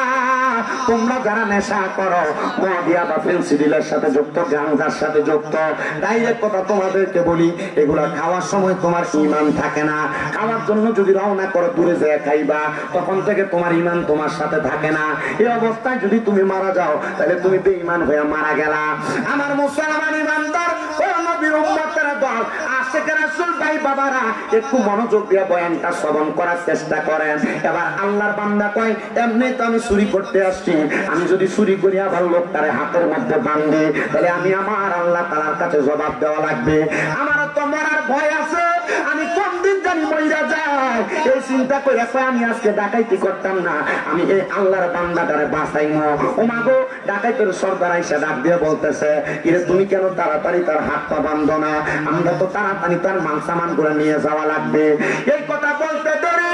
তোমরা যারা নেশা করো, মদিয়া বা ফেন্সিডিলের সাথে যুক্ত, গাঁজার সাথে যুক্ত, ডাইরেক্ট কথা তোমাদেরকে বলি, এগুলা খাওয়ার সময় তোমার ঈমান থাকে না। খাওয়ার জন্য যদি রওনা করো, দূরে যেয়ে খাইবা, তখন থেকে তোমার ঈমান তোমার সাথে থাকে না। এই অবস্থায় যদি তুমি মারা যাও, তাহলে তুমি বেঈমান হয়ে মারা গেলা। আমার মুসলমান ঈমানদার ও নবীর উম্মতের দল আশিক রাসূল ভাই বাবারা, একটু মনোযোগ দিয়ে বয়ানটা শ্রবণ করার চেষ্টা করেন। এবার আল্লাহর বান্দা কয়, এমনি তো আমি চুরি করতে আসছি, আমি যদি চুরি করি আবার লোকটারে হাতের মধ্যে বাঁধে, তাহলে আমি আমার আল্লাহ তাআলার কাছে জবাব দেওয়া লাগবে। আমার তো মরার ভয় আছে, আমি কোন দিন জানি মইরা যাই, এই চিন্তা করে আমি আজকে ডাকাইতি করতাম না, আমি এই আল্লাহর বান্দাটারে বাঁচাইমো। ও মা গো, ডাকাইতের সর্দার আইসা ডাক দিয়ে বলতেছে, কিরে তুমি কেন তাড়াতাড়ি তার হাত পা বাঁধো না? আমরা তো তাড়াতাড়ি তার মাল সামান করে নিয়ে যাওয়া লাগবে। এই কথা বলতে দেরি,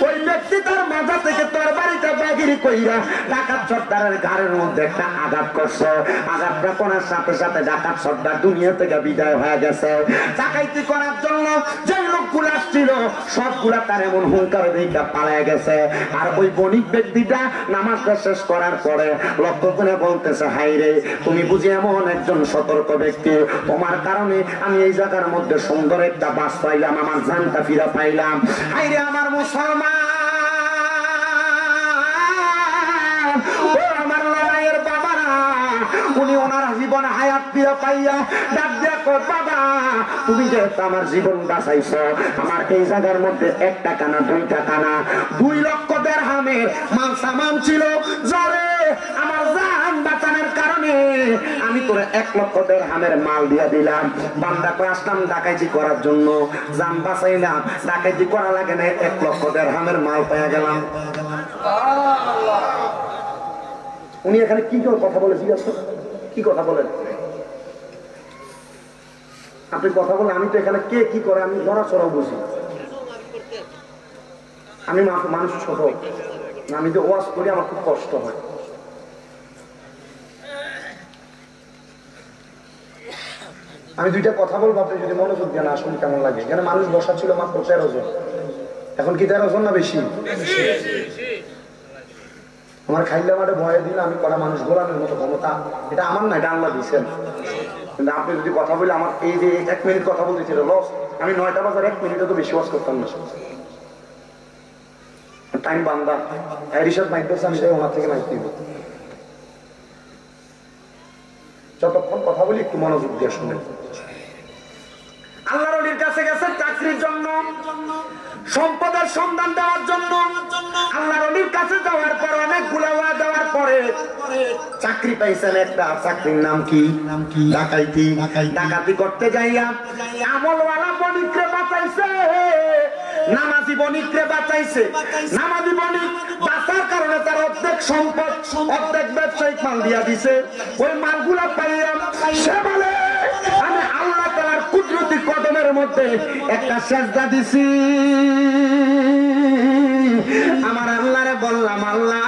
ওই ব্যক্তি তার মাথা থেকে তরবারিটা বাগিরি কইরা ডাকাত সর্দারের ঘাড়ের মধ্যে একটা আঘাত করছে। আঘাতটা করার সাথে সাথে ডাকাত সর্দার দুনিয়া থেকে বিদায় হয়ে গেছে। ডাকাইতি করার জন্য যে লোকগুলো আসছিল সবগুলা তার এমন হুঙ্কার দিকে পালায় গেছে। আর ওই বণিক ব্যক্তিটা নামাজটা শেষ করার পরে লক্ষ্য করে বলতেছে, হাই রে, তুমি বুঝি এমন একজন সতর্ক ব্যক্তি, তোমার কারণে আমি এই জায়গার মধ্যে সুন্দর একটা বাস পাইলাম, আমার জানটা ফিরা পাইলাম। হাই রে আমার মুসলমান, ও আমার লড়াইয়ের বাবারা, উনি ওনার জীবন হায়াত ফিরে পাইয়া ডাক দিয়া কয়, বাবা তুমি যে আমার জীবন বাঁচাইছো, আমার এই জায়গার মধ্যে 1 টাকা না 2 টাকা না 2 লক্ষ দিরহামের মাল সামান ছিল, যারে আমার জান বাঁচানোর কারণে আমি তোরে 1 লক্ষ দিরহামের মাল দিয়া দিলাম। বান্দা কই আসলাম ডাকাইতি করার জন্য, জান বাঁচাইলাম, ডাকাইতি করা লাগে না, 1 লক্ষ দিরহামের মাল পেয়ে গেলাম। উনি এখানে কি কথা বলে জিজ্ঞাসা, কি কথা বলেন আপনি? কথা বলে আমি তো এখানে কে কি করে আমি নড়াচড়াও বুঝি। আমি মানুষ ছোট, আমি যে ওয়াজ করি আমার খুব কষ্ট হয়। আমি 2টা কথা বলবো, আপনি যদি মনোযোগ দেন আসুন কেমন লাগে। এখানে মানুষ বসা ছিল মাত্র 13 জন, এখন কি 13 জন না বেশি? আমার খাইলে মাঠে ভয়ে দিলে আমি কটা মানুষ গোলানোর মতো ক্ষমতা এটা আমার না, এটা আল্লাহ দিচ্ছেন। কিন্তু আপনি যদি কথা বলে আমার এই যে 1 মিনিট কথা বলতে ছিল লস, আমি 9টা বাজার 1 মিনিটে তো বেশি ওয়াজ করতাম না। টাইম বান্দা রিসাদ মাইক করছে, আমি ওনার থেকে মাইক দিব। যতক্ষণ কথা বলি একটু মনোযোগ দিয়ে শুনেন। আল্লাহর ওলির কাছে গেছে চাকরির জন্য, সম্পদের সন্ধান দেওয়ার জন্য। আল্লাহর ওলির কাছে যাওয়ার পর অনেকগুলা ওয়াজ দেওয়ার পরে চাকরি পাইছেন একটা। চাকরির নাম কি? ডাকাইতি। ডাকাতি করতে যাইয়া আমলওয়ালা বণিকরে বাঁচাইছে, নামাজি বণিকরে বাঁচাইছে। নামাজি বণিক বাঁচার কারণে তার অর্ধেক সম্পদ, অর্ধেক ব্যবসায়িক মাল দিয়া দিছে। ওই মালগুলা পাইয়া সে বলে, আমি আল্লাহ তাআলার কুদরতি কদমের মধ্যে একটা সেজদা দিছি, আমার আল্লাহরে বললাম, আল্লাহ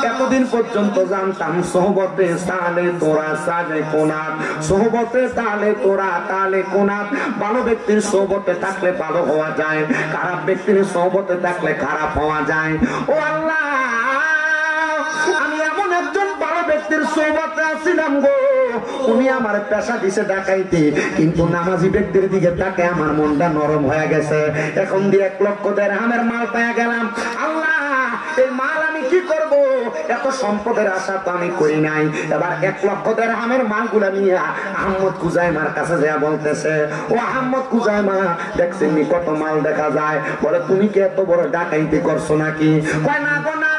এতদিন পর্যন্ত জানতাম সোহবতে তালে তোরা সাজে কোনাত, সোহবতে তালে তোরা তালে কোনাত। ভালো ব্যক্তির সোহবতে থাকলে ভালো হওয়া যায়, খারাপ ব্যক্তির সোহবতে থাকলে খারাপ হওয়া যায়। ও আল্লাহ, আমি এমন একজন ভালো ব্যক্তির সোহবতে আছিলাম গো, উনি আমার পেশা দিছে ডাকাইতে, কিন্তু নামাজি ব্যক্তির দিকে তাকে আমার মনটা নরম হয়ে গেছে। এখন দিয়ে 1 লক্ষ দিরহামের মাল পেয়ে গেলাম। আল্লাহ, এই মাল আমি কি করব? এত সম্পদের আশা তো আমি করি নাই। এবার 1 লক্ষ দিরহামের মালগুলা নিয়ে আহমদ কুজাইমার কাছে যা বলতেছে, ও আহমদ কুজাইমা, দেখছেন নি কত মাল দেখা যায়? বলে তুমি কি এত বড় ডাকাইতি করছো নাকি? কয় না গো না,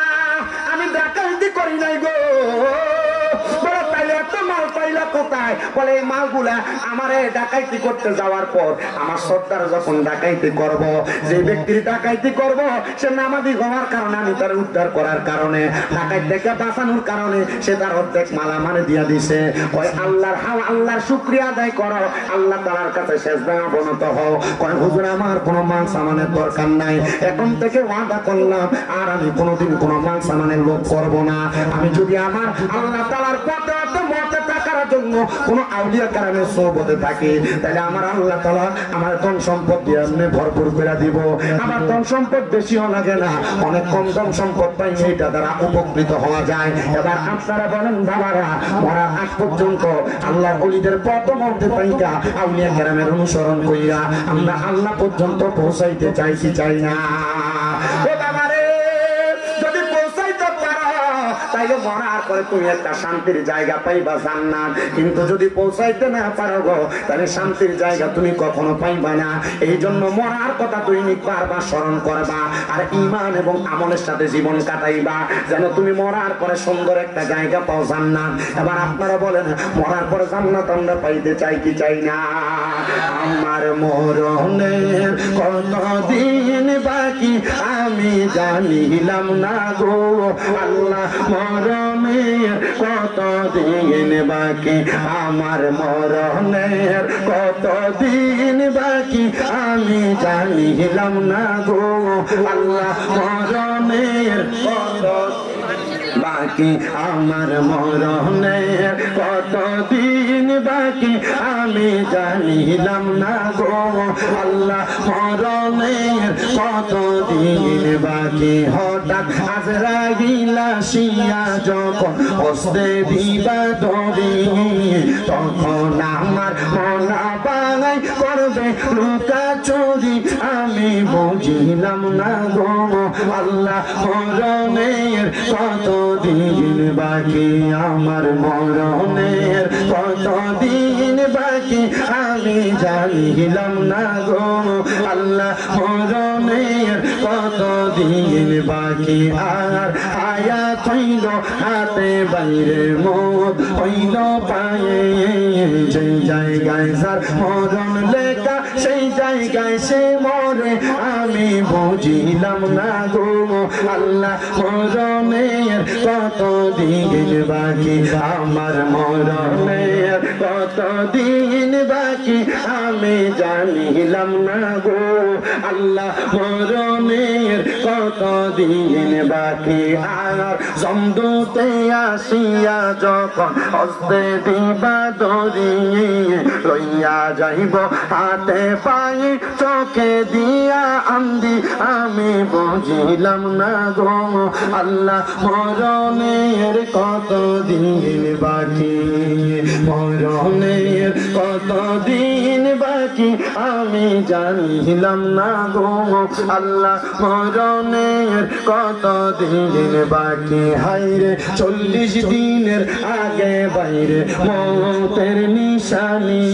আমি ডাকাইতি করি নাই গো। কোথায়? বলে এই মালগুলা আমারে ডাকাইতি করতে যাওয়ার পর আমার সর্দার যখন ডাকাইতি করব, যে ব্যক্তির ডাকাইতি করব সে নামাজি হওয়ার কারণে, আমি তার উদ্ধার করার কারণে, ডাকাইত থেকে বাঁচানোর কারণে সে তার অর্ধেক মাল আমারে দিয়া দিছে। কয় আল্লাহর শুকরিয়া আদায় করো, আল্লাহ তাআলার কাছে সেজদা অবনত হও। কয় হুজুর, আমার কোনো মাল সামানের দরকার নাই, এখন থেকে ওয়াদা করলাম আর আমি কোনোদিন কোনো মাল সামানের লোভ করব না। আমি যদি আমার আল্লাহ তাআলার পথে মতে থাকার জন্য কোন আউলিয়া কারণে সোহবতে থাকি, তাহলে আমার আল্লাহ তাআলা আমার ধন সম্পদ দিয়ে এমনি ভরপুর করে দিব। আমার ধন সম্পদ বেশিও লাগে না, অনেক কম ধন সম্পদ পাই, এইটা দ্বারা উপকৃত হওয়া যায়। এবার আপনারা বলেন বাবারা, মরার আগ পর্যন্ত আল্লাহর ওলিদের পথ মধ্যে পাইকা আউলিয়া কেরামের অনুসরণ কইরা আমরা আল্লাহ পর্যন্ত পৌঁছাইতে চাইছি, চাই না? ও বাবারে, যদি পৌঁছাইতে পারো তাইলে মরার পরে তুমি একটা শান্তির জায়গা পাইবা জান্নাত। কিন্তু যদি পৌঁছাইতে না পারো গো, তাহলে শান্তির জায়গা তুমি কখনো পাইবা না। এই জন্য মরার কথা দৈনিক বারবার স্মরণ করবা, আর ঈমান এবং আমলের সাথে জীবন কাটাইবা, যেন তুমি মরার পরে সুন্দর একটা জায়গা পাও, জান্নাত। এবার আপনারা বলেন, মরার পরে জান্নাত আমরা পাইতে চাই কি চাই না? আমার মরণের কতদিন বাকি আমি জানিলাম না গো আল্লাহ, মরণের কতদিন বাকি, আমার মরণের কতদিন বাকি আমি জানিলাম না গো আল্লাহ, মরণের কত বাকি, আমার মরণের কতদিন বাকি আমি জানিলাম না গো আল্লাহ, মরণের কতদিন বাকি। হঠাৎ আজরাইল আসিয়া যখন হস্তে দিবা দড়ি, তখন আমার মনা বাঙাই করবে লুকা চুরি, আমি বুঝিলাম না গো আল্লাহ, মরণের কতদিন বাকি, আমার মরণের কতদিন বাকি আমি জানিলাম না গো আল্লাহ, মরণের কতদিন বাকি। আর আয়াত হইল হাতে বাইরে, মত হইল পায়ে, যেই জায়গায় যার মরণ লেখা সেই জায়গায় সে মরে, আমি বুঝিলাম না গো আল্লাহ, মরণের কতদিন বাকি, আমার মরণের কতদিন বাকি আমি জানিলাম না গো আল্লাহ, মরণের কতদিন বাকি। আর জমদূতে আসিয়া যখন হস্তে দিবা দড়ি, লইয়া যাইব হাতে পায়ে চোখে দিয়া আন্দি, আমি বুঝিলাম না গো আল্লাহ, মরণের কতদিন বাকি, মরণের কতদিন বাকি আমি জানিলাম না গো আল্লাহ, মরণের কতদিন বাকি। হাইরে 40 দিনের আগে বাইরে মৌতের নিশানি,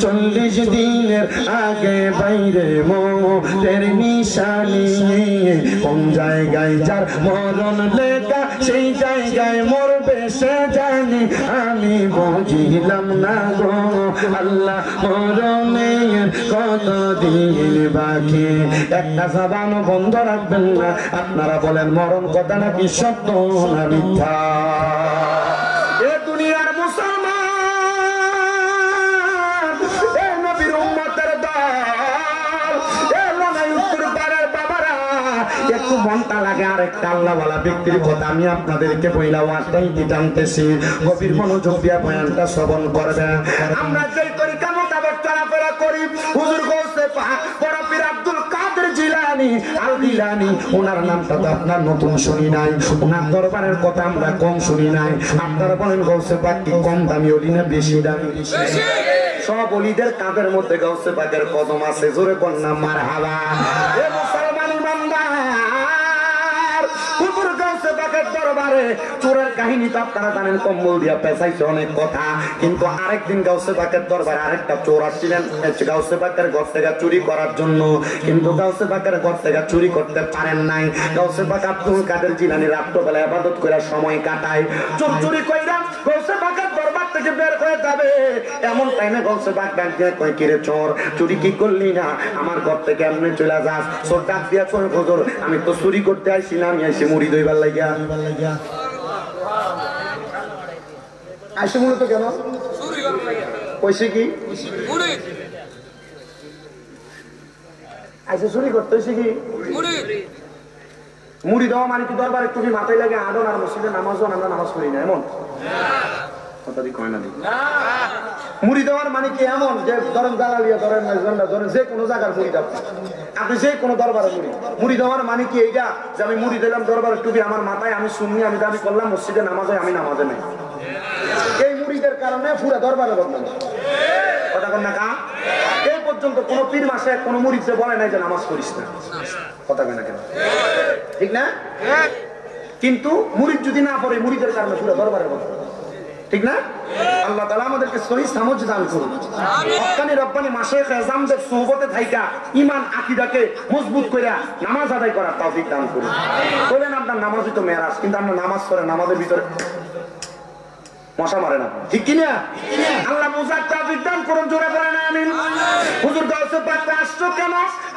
40 দিনের আগে বাইরে মৌতের নিশানি, কোন জায়গায় যার মরণ লেখা সেই জায়গায় মরবে সে জানি, আমি বুঝিলাম না গো আল্লাহ, মরণের কতদিন বাকি। একটা জবান বন্ধ রাখবেন না। আপনারা বলেন, মরণ কথা নাকি সত্য না মিথ্যা? এ দুনিয়ার মুসলমান, এ নবীর উম্মতের দল, এ লড়াই উত্তর পাড়ার বাবারা, একটু মনটা লাগে আরেকটা আল্লাহওয়ালা ব্যক্তির কথা আমি আপনাদেরকে বইলা ওয়াটাই দিতামতেছি, গভীর মনোযোগ দিয়া বয়ানটা শ্রবণ করবেন। আমরা যেই তরিকা মোতাবেক চলাফেরা করি, হুজুর গৌসে পাক বড় পীর আব্দুল কাদের জিলানী আল জিলানী, ওনার নামটা তো আপনার নতুন শুনি নাই, ওনার দরবারের কথা আমরা কম শুনি নাই। আপনারা বলেন গৌসে পাক কি কম দামি ওলি না বেশি দামি? সব অলিদের কাঁধের মধ্যে গৌসে পাকের কদম আছে, জোরে কন্যা মারহাবা। এ মুসলমান ইমানদার, হুজুর গৌসে পাকের দরবারে চোরের কাহিনী তো আপনারা জানেন, কম্বল দিয়া পেঁচাইছে অনেক কথা। কিন্তু আরেকদিন গৌসে পাকের দরবারে আরেকটা চোর আসছিলেন গৌসে পাকের ঘর থেকে চুরি করার জন্য, কিন্তু গৌসে পাকের ঘর থেকে চুরি করতে পারেন নাই। গৌসে পাক আব্দুল কাদের জিলানী রাত্রবেলা ইবাদত করে সময় কাটায়, চোর চুরি কইরা গৌসে পাকের দরবার থেকে বের হয়ে যাবে, এমন টাইমে গৌসে পাক ডাক দিয়ে কয়, কিরে চোর, চুরি কি করলি না? আমার ঘর থেকে এমনি চলে যাস? চোর ডাক দিয়া কয়, হুজুর আমি তো চুরি করতে আইছি না, আমি আইছি মুড়ি দইবার লাগিয়া। আইসি মূলত কেন কইছে কি আইসে চুরি করতে হইছে কি? মুড়ি দেওয়া মানে কি দরবারে তুমি মাথায় লাগে আদন আর মসজিদে নামাজও আমরা নামাজ পড়ি না এমন কথা দি কয় না দি। মুড়ি দেওয়ার মানে কি এমন যে ধরেন দালালিয়া ধরেন ধরেন যে কোনো জায়গার মুড়ি দাও, আপনি যে কোনো দরবারে মুড়ি দেওয়ার মানে কি এইটা যে আমি মুড়ি দিলাম দরবারে টুপি আমার মাথায়, আমি শুনি, আমি দাবি করলাম মসজিদে নামাজ হয়, আমি নামাজে নেই। এই মুড়িদের কারণে পুরো দরবারে বদনাম কথা কন না কা। এই পর্যন্ত কোন পীর মাসে কোন মুড়িদে বলে নাই যে নামাজ পড়িস না, কথা কয় না কেন? ঠিক না? কিন্তু মুড়িদ যদি না পড়ে মুড়িদের কারণে পুরো দরবারে বদনাম, ঠিক না? আল্লাহ তাআলা আমাদেরকে সহিহ সমঝ দান করুন। হক্কানি রব্বানি মাশায়েখ আযমদের সোহবতে থাইকা ঈমান আকীদাকে মজবুত কইরা নামাজ আদায় করার তৌফিক দান করুন। বলেন আপনার নামাজই তো মেরাজ, কিন্তু আমরা নামাজ পড়ে নামাজের ভিতরে মশা মারে না, ঠিক কি না? আল্লাহ বুঝার তৌফিক দান করুন, জোরে বলেন আমিন। হুজুর গাউসে পাক আসছো কেন?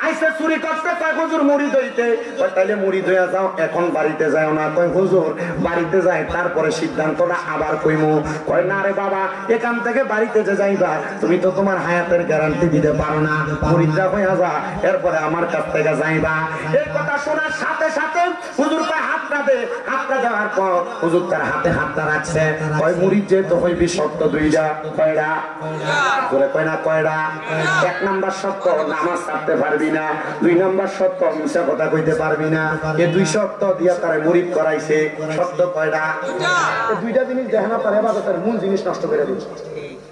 আইসা চুরি করতে, কয় হুজুর মুড়ি দইতে। কয় তাইলে মুড়ি দইয়া যাও, এখন বাড়িতে যাও না। কয় হুজুর বাড়িতে যাই তারপরে সিদ্ধান্তটা আবার কইমু। কয় না রে বাবা, এখান থেকে বাড়িতে যে যাইবা তুমি তো তোমার হায়াতের গ্যারান্টি দিতে পারো না, মুড়িদা হইয়া যা এরপরে আমার কাছ থেকে যাইবা। এই কথা শোনার সাথে সাথে হুজুর কয় হাতটা দে। হাতটা দেওয়ার পর হুজুর তার হাতে হাতটা রাখছে। কয় মুড়িদ যেহেতু হইবি শর্ত দুইটা। কয়টা? করে কয় না কয়টা? এক নাম্বার শর্ত নামাজ ছাড়তে পারবি না, দুই নাম্বার শর্ত মিশা কথা কইতে পারবি না। এই দুই শর্ত দিয়া তারে মুরিদ করাইছে। শর্ত কয়টা? এই দুইটা জিনিস দেখেন আপনার ইবাদতের মূল জিনিস নষ্ট করে দিচ্ছে।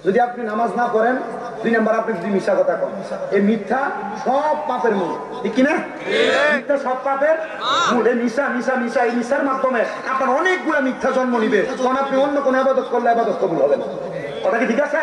যদি আপনি নামাজ না করেন, দুই নাম্বার আপনি যদি মিশা কথা কন, এই মিথ্যা সব পাপের মূল, ঠিক কিনা? মিথ্যা সব পাপের মূল। এই মিশা মিশা মিশা এই মিশার মাধ্যমে আপনার অনেকগুলো মিথ্যা জন্ম নিবে, তখন আপনি অন্য কোন ইবাদত করলে ইবাদত কবুল হবে না। কথা কি ঠিক আছে?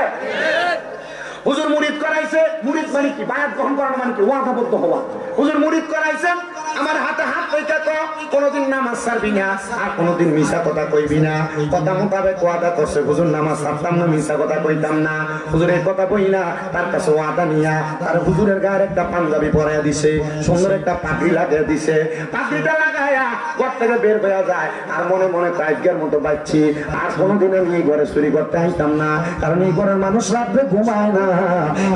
হুজুর মুরিদ করাইছে। মুরিদ মানে কি? বায়াত গ্রহণ করানো মানে কি? ওয়াদাবদ্ধ হওয়া। হুজুর মুরিদ করাইছেন, আমার হাতে হাত রেখে তো কোনদিন নামাজ ছাড়বি না আর কোনদিন মিশা কথা কইবি না। কথা মোতাবেক ওয়াদা করছে, হুজুর নামাজ ছাড়তাম না, মিশা কথা কইতাম না। হুজুরের কথা বই না, তার কাছে ওয়াদা নিয়া তার হুজুরের গায়ের একটা পাঞ্জাবি পরাইয়া দিছে, সুন্দর একটা পাগড়ি লাগিয়ে দিছে। পাগড়িটা লাগাইয়া ঘর থেকে বের হয়ে যায় আর মনে মনে কাজগের মতো বাচ্ছি, আর কোনোদিন আমি এই ঘরে চুরি করতে আইতাম না, কারণ এই ঘরের মানুষ রাত্রে ঘুমায় না,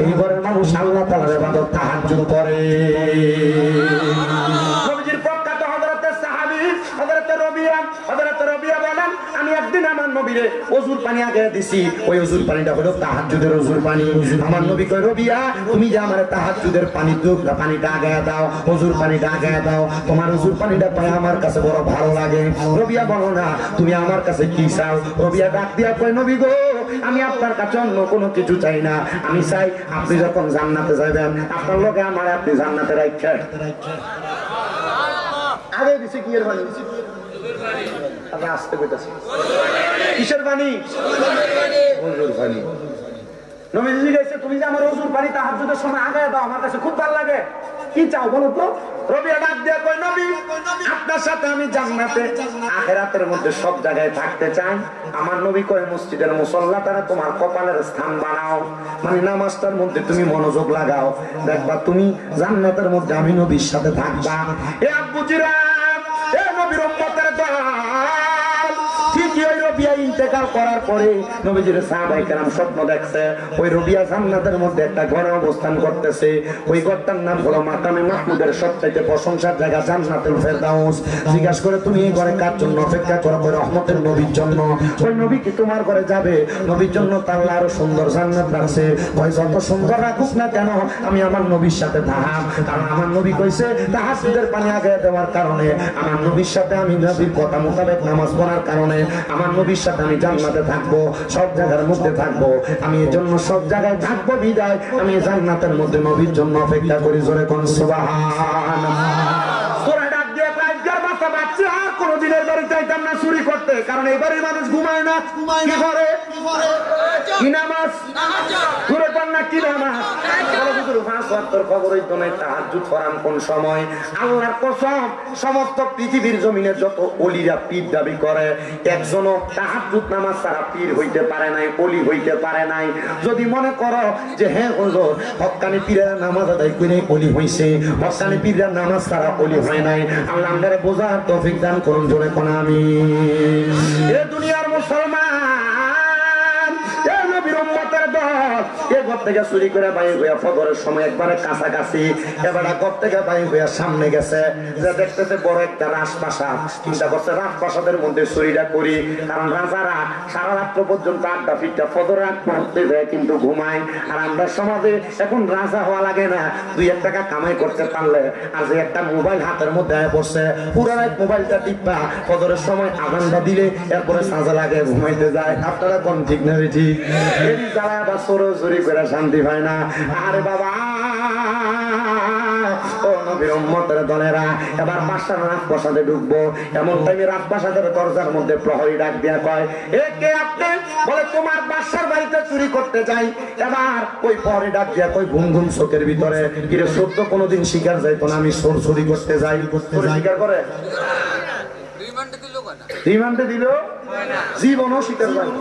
এই ঘরের মানুষ আল্লাহ তাআলার ইবাদত তাহাজ্জুদ করে। নবীজির প্রখ্যাত হযরতে সাহাবী হযরতে রবিয়া বলেন, আমি একদিন আমার নবীরে ওযুর পানি আগে দিছি। ওই ওযুর পানিটা হলো তাহাজ্জুদের ওযুর পানি। আমার নবী কয়, রবিয়া তুমি যে আমার তাহাজ্জুদের পানি পানিটা আগে দাও, ওযুর পানিটা আগে দাও, তোমার ওযুর পানিটা পায় আমার কাছে বড় ভালো লাগে। রবিয়া বলো না তুমি আমার কাছে কি চাও? রবিয়া ডাক দিয়া কয়, নবী গো আমি আপনার কাছে অন্য কোনো কিছু চাই না, আমি চাই আপনি যখন জান্নাতে যাবেন আপনার লোকে আমার আপনি জান্নাতে রাখছেন। আগে দিছে কি এর বাণী? আমরা আসতে কইতাছি কিসের বাণী? ওযুর পানি। নবীজি কইছে, তুমি যে আমার ওযুর পানি তাহাজ্জুদের সময় আগে দাও, আমার কাছে খুব ভালো লাগে। কি চাও বলো তো? রবিয়া ডাক দিয়া কয়, নবী আপনার সাথে আমি জান্নাতে আখিরাতের মধ্যে সব জায়গায় থাকতে চাই। আমার নবী কয়, মসজিদের মুসল্লা তারা তোমার কপালের স্থান বানাও, মানে নামাজটার মধ্যে তুমি মনোযোগ লাগাও, দেখবা তুমি জান্নাতের মধ্যে আমি নবীর সাথে থাকবা। এ আব্বুজিরা, এ নবীর উম্মতের দল, ঠিকই ওই রবিয়া ইন্তেকাল করার পরে নবীজির সাহাবায়ে কেরাম স্বপ্ন দেখছে ওই রবিয়া জান্নাতের মধ্যে একটা ঘরে অবস্থান করতেছে। ওই ঘরটার নাম হলো মাকামে মাহমুদের সবচাইতে প্রশংসার জায়গা জান্নাতুল ফেরদাউস। জিজ্ঞাসা করে তুমি এই ঘরে কার জন্য অপেক্ষা করো? বলে রহমতের নবীর জন্য। ওই নবী কি তোমার ঘরে যাবে? নবীর জন্য আল্লাহ আরো সুন্দর জান্নাত রাখছে। ওই যত সুন্দর রাখুক না কেন আমি আমার নবীর সাথে থাকব, কারণ আমার নবী কইছে তাহাজ্জুদের পানি আগে দেওয়ার কারণে, আমার নবীর সাথে আমি নবীর কথা মোতাবেক নামাজ পড়ার কারণে আমার নবীর সাথে আমি জান্নাতে থাকবো, সব জায়গার মধ্যে থাকবো। আমি এর জন্য সব জায়গায় থাকবো বিদায় আমি জান্নাতের মধ্যে নবীর জন্য অপেক্ষা করি। জোরে কোন সুবহানাল্লাহ। সূরা ডাক দিয়ে কাজগার বাচ্চা বাচ্চা আর কোনদিনের বাড়ি চাইতাম না চুরি করতে, কারণ এই বাড়ির মানুষ ঘুমায় না। কি করে? কি নামাজ? ঘুরে পান না কি নামাজ? কোন সময়? আল্লাহর কসম, সমস্ত পৃথিবীর জমিনে যত ওলিরা পীর দাবি করে একজনও তাহাজ্জুদ নামাজ ছাড়া পীর হইতে পারে নাই, ওলি হইতে পারে নাই। যদি মনে করো যে হ্যাঁ হুজুর হক্কানি পীরের নামাজ আদায় করে ওলি হইছে, হক্কানি পীরের নামাজ ছাড়া ওলি হয় নাই, আল্লাহ আমাদের বোঝার তৌফিক দান করুন। জোরে কোন আমিন। এ দুনিয়ার মুসলমান, ঘর থেকে চুরি করে বাইর হইয়া ফজরের সময় একবারে কাছাকাছি এবার ঘর থেকে বাইর হইয়া সামনে গেছে, যে দেখতেছে বড় একটা রাজপ্রাসাদ। চিন্তা করছে রাজপ্রাসাদের মধ্যে চুরিটা করি, কারণ রাজারা সারা রাত্র পর্যন্ত আড্ডা ফিরটা ফজর রাত পড়তে যায় কিন্তু ঘুমায়। আর আমরা সমাজে এখন রাজা হওয়া লাগে না, 2 টাকা কামাই করতে পারলে আর যে একটা মোবাইল হাতের মধ্যে আয় পড়ছে পুরো রাত মোবাইলটা টিপা ফজরের সময় আজানটা দিলে এরপরে সাজা লাগে ঘুমাইতে যায়। আপনারা কোন ঠিক না ঠিক? এই যারা আবার চোরাচুরি করে শান্তি পায় না। আরে বাবা ও নবীর উম্মতের দলেরা, এবার বাদশার রাজপ্রাসাদে ঢুকবো। এমন টাইমে রাজপ্রাসাদের দরজার মধ্যে প্রহরী ডাক দিয়া কয়, এ কে আপনি? বলে তোমার বাদশার বাড়িতে চুরি করতে যাই। এবার ওই প্রহরী ডাক দিয়া কয় ঘুম ঘুম চোখের ভিতরে, কিরে চোর তো কোনোদিন শিকার যাইতো না, আমি চোর চুরি করতে যাই। শিকার করে রিমান্ডে দিল জীবনও শিকার যায়।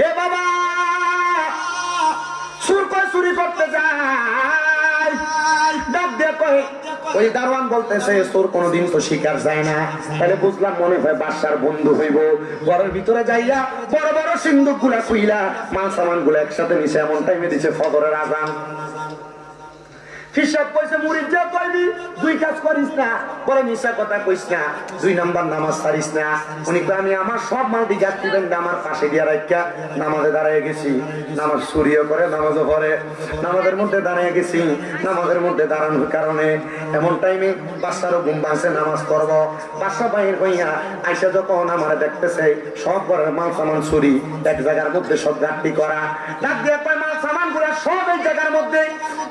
এ বাবা সুর কয় চুরি করতে যায়, ডাক দিয়ে কয় ওই দারোয়ান বলতেছে চোর কোনদিন তো শিকার যায় না। তাহলে বুঝলাম মনে হয় বাদশার বন্ধু হইব। ঘরের ভিতরে যাইয়া বড় বড় সিন্দুক গুলা খুইলা মাল সামান গুলা একসাথে নিচে এমন টাইমে দিচ্ছে ফজরের আজান। হিসাব কইছে মুরিদ যা কইবি 2 কাজ করিস না, বলে মিশা কথা কইস না, 2 নাম্বার নামাজ ছাড়িস না। উনি কয় আমি আমার সব মাল দিকে দিবেন আমার পাশে দিয়া রাখিয়া নামাজে দাঁড়ায় গেছি। নামাজ চুরিও করে নামাজও পড়ে, নামাজের মধ্যে দাঁড়ায় গেছি। নামাজের মধ্যে দাঁড়ানোর কারণে এমন টাইমে বাদশারও ঘুম ভাঙছে, নামাজ করব। বাদশা বাহির হইয়া আইসা যখন আমার দেখতেছে সব ঘরের মাল সামান চুরি, এক জায়গার মধ্যে সব গাঁটটি করা। ডাক দিয়ে কয় মাল সামান গুলা সব এই জায়গার মধ্যে।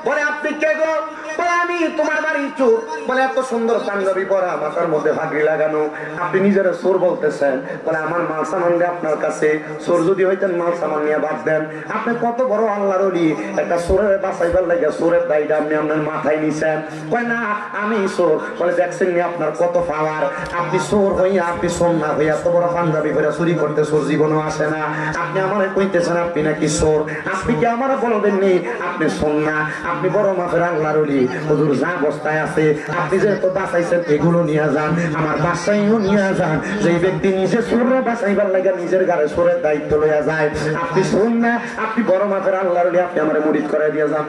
বলে আপনি কে গো? বলে আমি তোমার বাড়ির চোর। বলে এত সুন্দর পাঞ্জাবি পরা, মাথার মধ্যে ভাগড়ি লাগানো, আপনি নিজেরা চোর বলতেছেন? বলে আমার মাল সামান দিয়ে আপনার কাছে, চোর যদি হইতেন মাল সামান নিয়ে বাদ দেন। আপনি কত বড় আল্লাহর ওলি, একটা চোরের বাঁচাইবার লাগে চোরের দায়টা আপনি আপনার মাথায় নিছেন। কয় না আমি চোর। বলে দেখছেন নি আপনার কত পাওয়ার, আপনি চোর হইয়া আপনি চোর না হইয়া এত বড় পাঞ্জাবি করে চুরি করতে চোর জীবনও আসে না। আপনি আমারে কইতেছেন আপনি নাকি চোর? আপনি কি আমার বলবেন নি আপনি চোর না? আপনি বড় মাপের আল্লাহর ওলি। হুজুর যা অবস্থায় আছে আপনি যেহেতু বাঁচাইছেন এগুলো নিয়ে যান, আমার বাসাইও নিয়ে যান। যে ব্যক্তি নিজে চোররা বাঁচাইবার লাগে নিজের গাড়ি চোরের দায়িত্ব লইয়া যায়, আপনি চোর না, আপনি বড় মাপের আল্লাহর ওলি, আপনি আমার মুরিদ করে দিয়ে যান।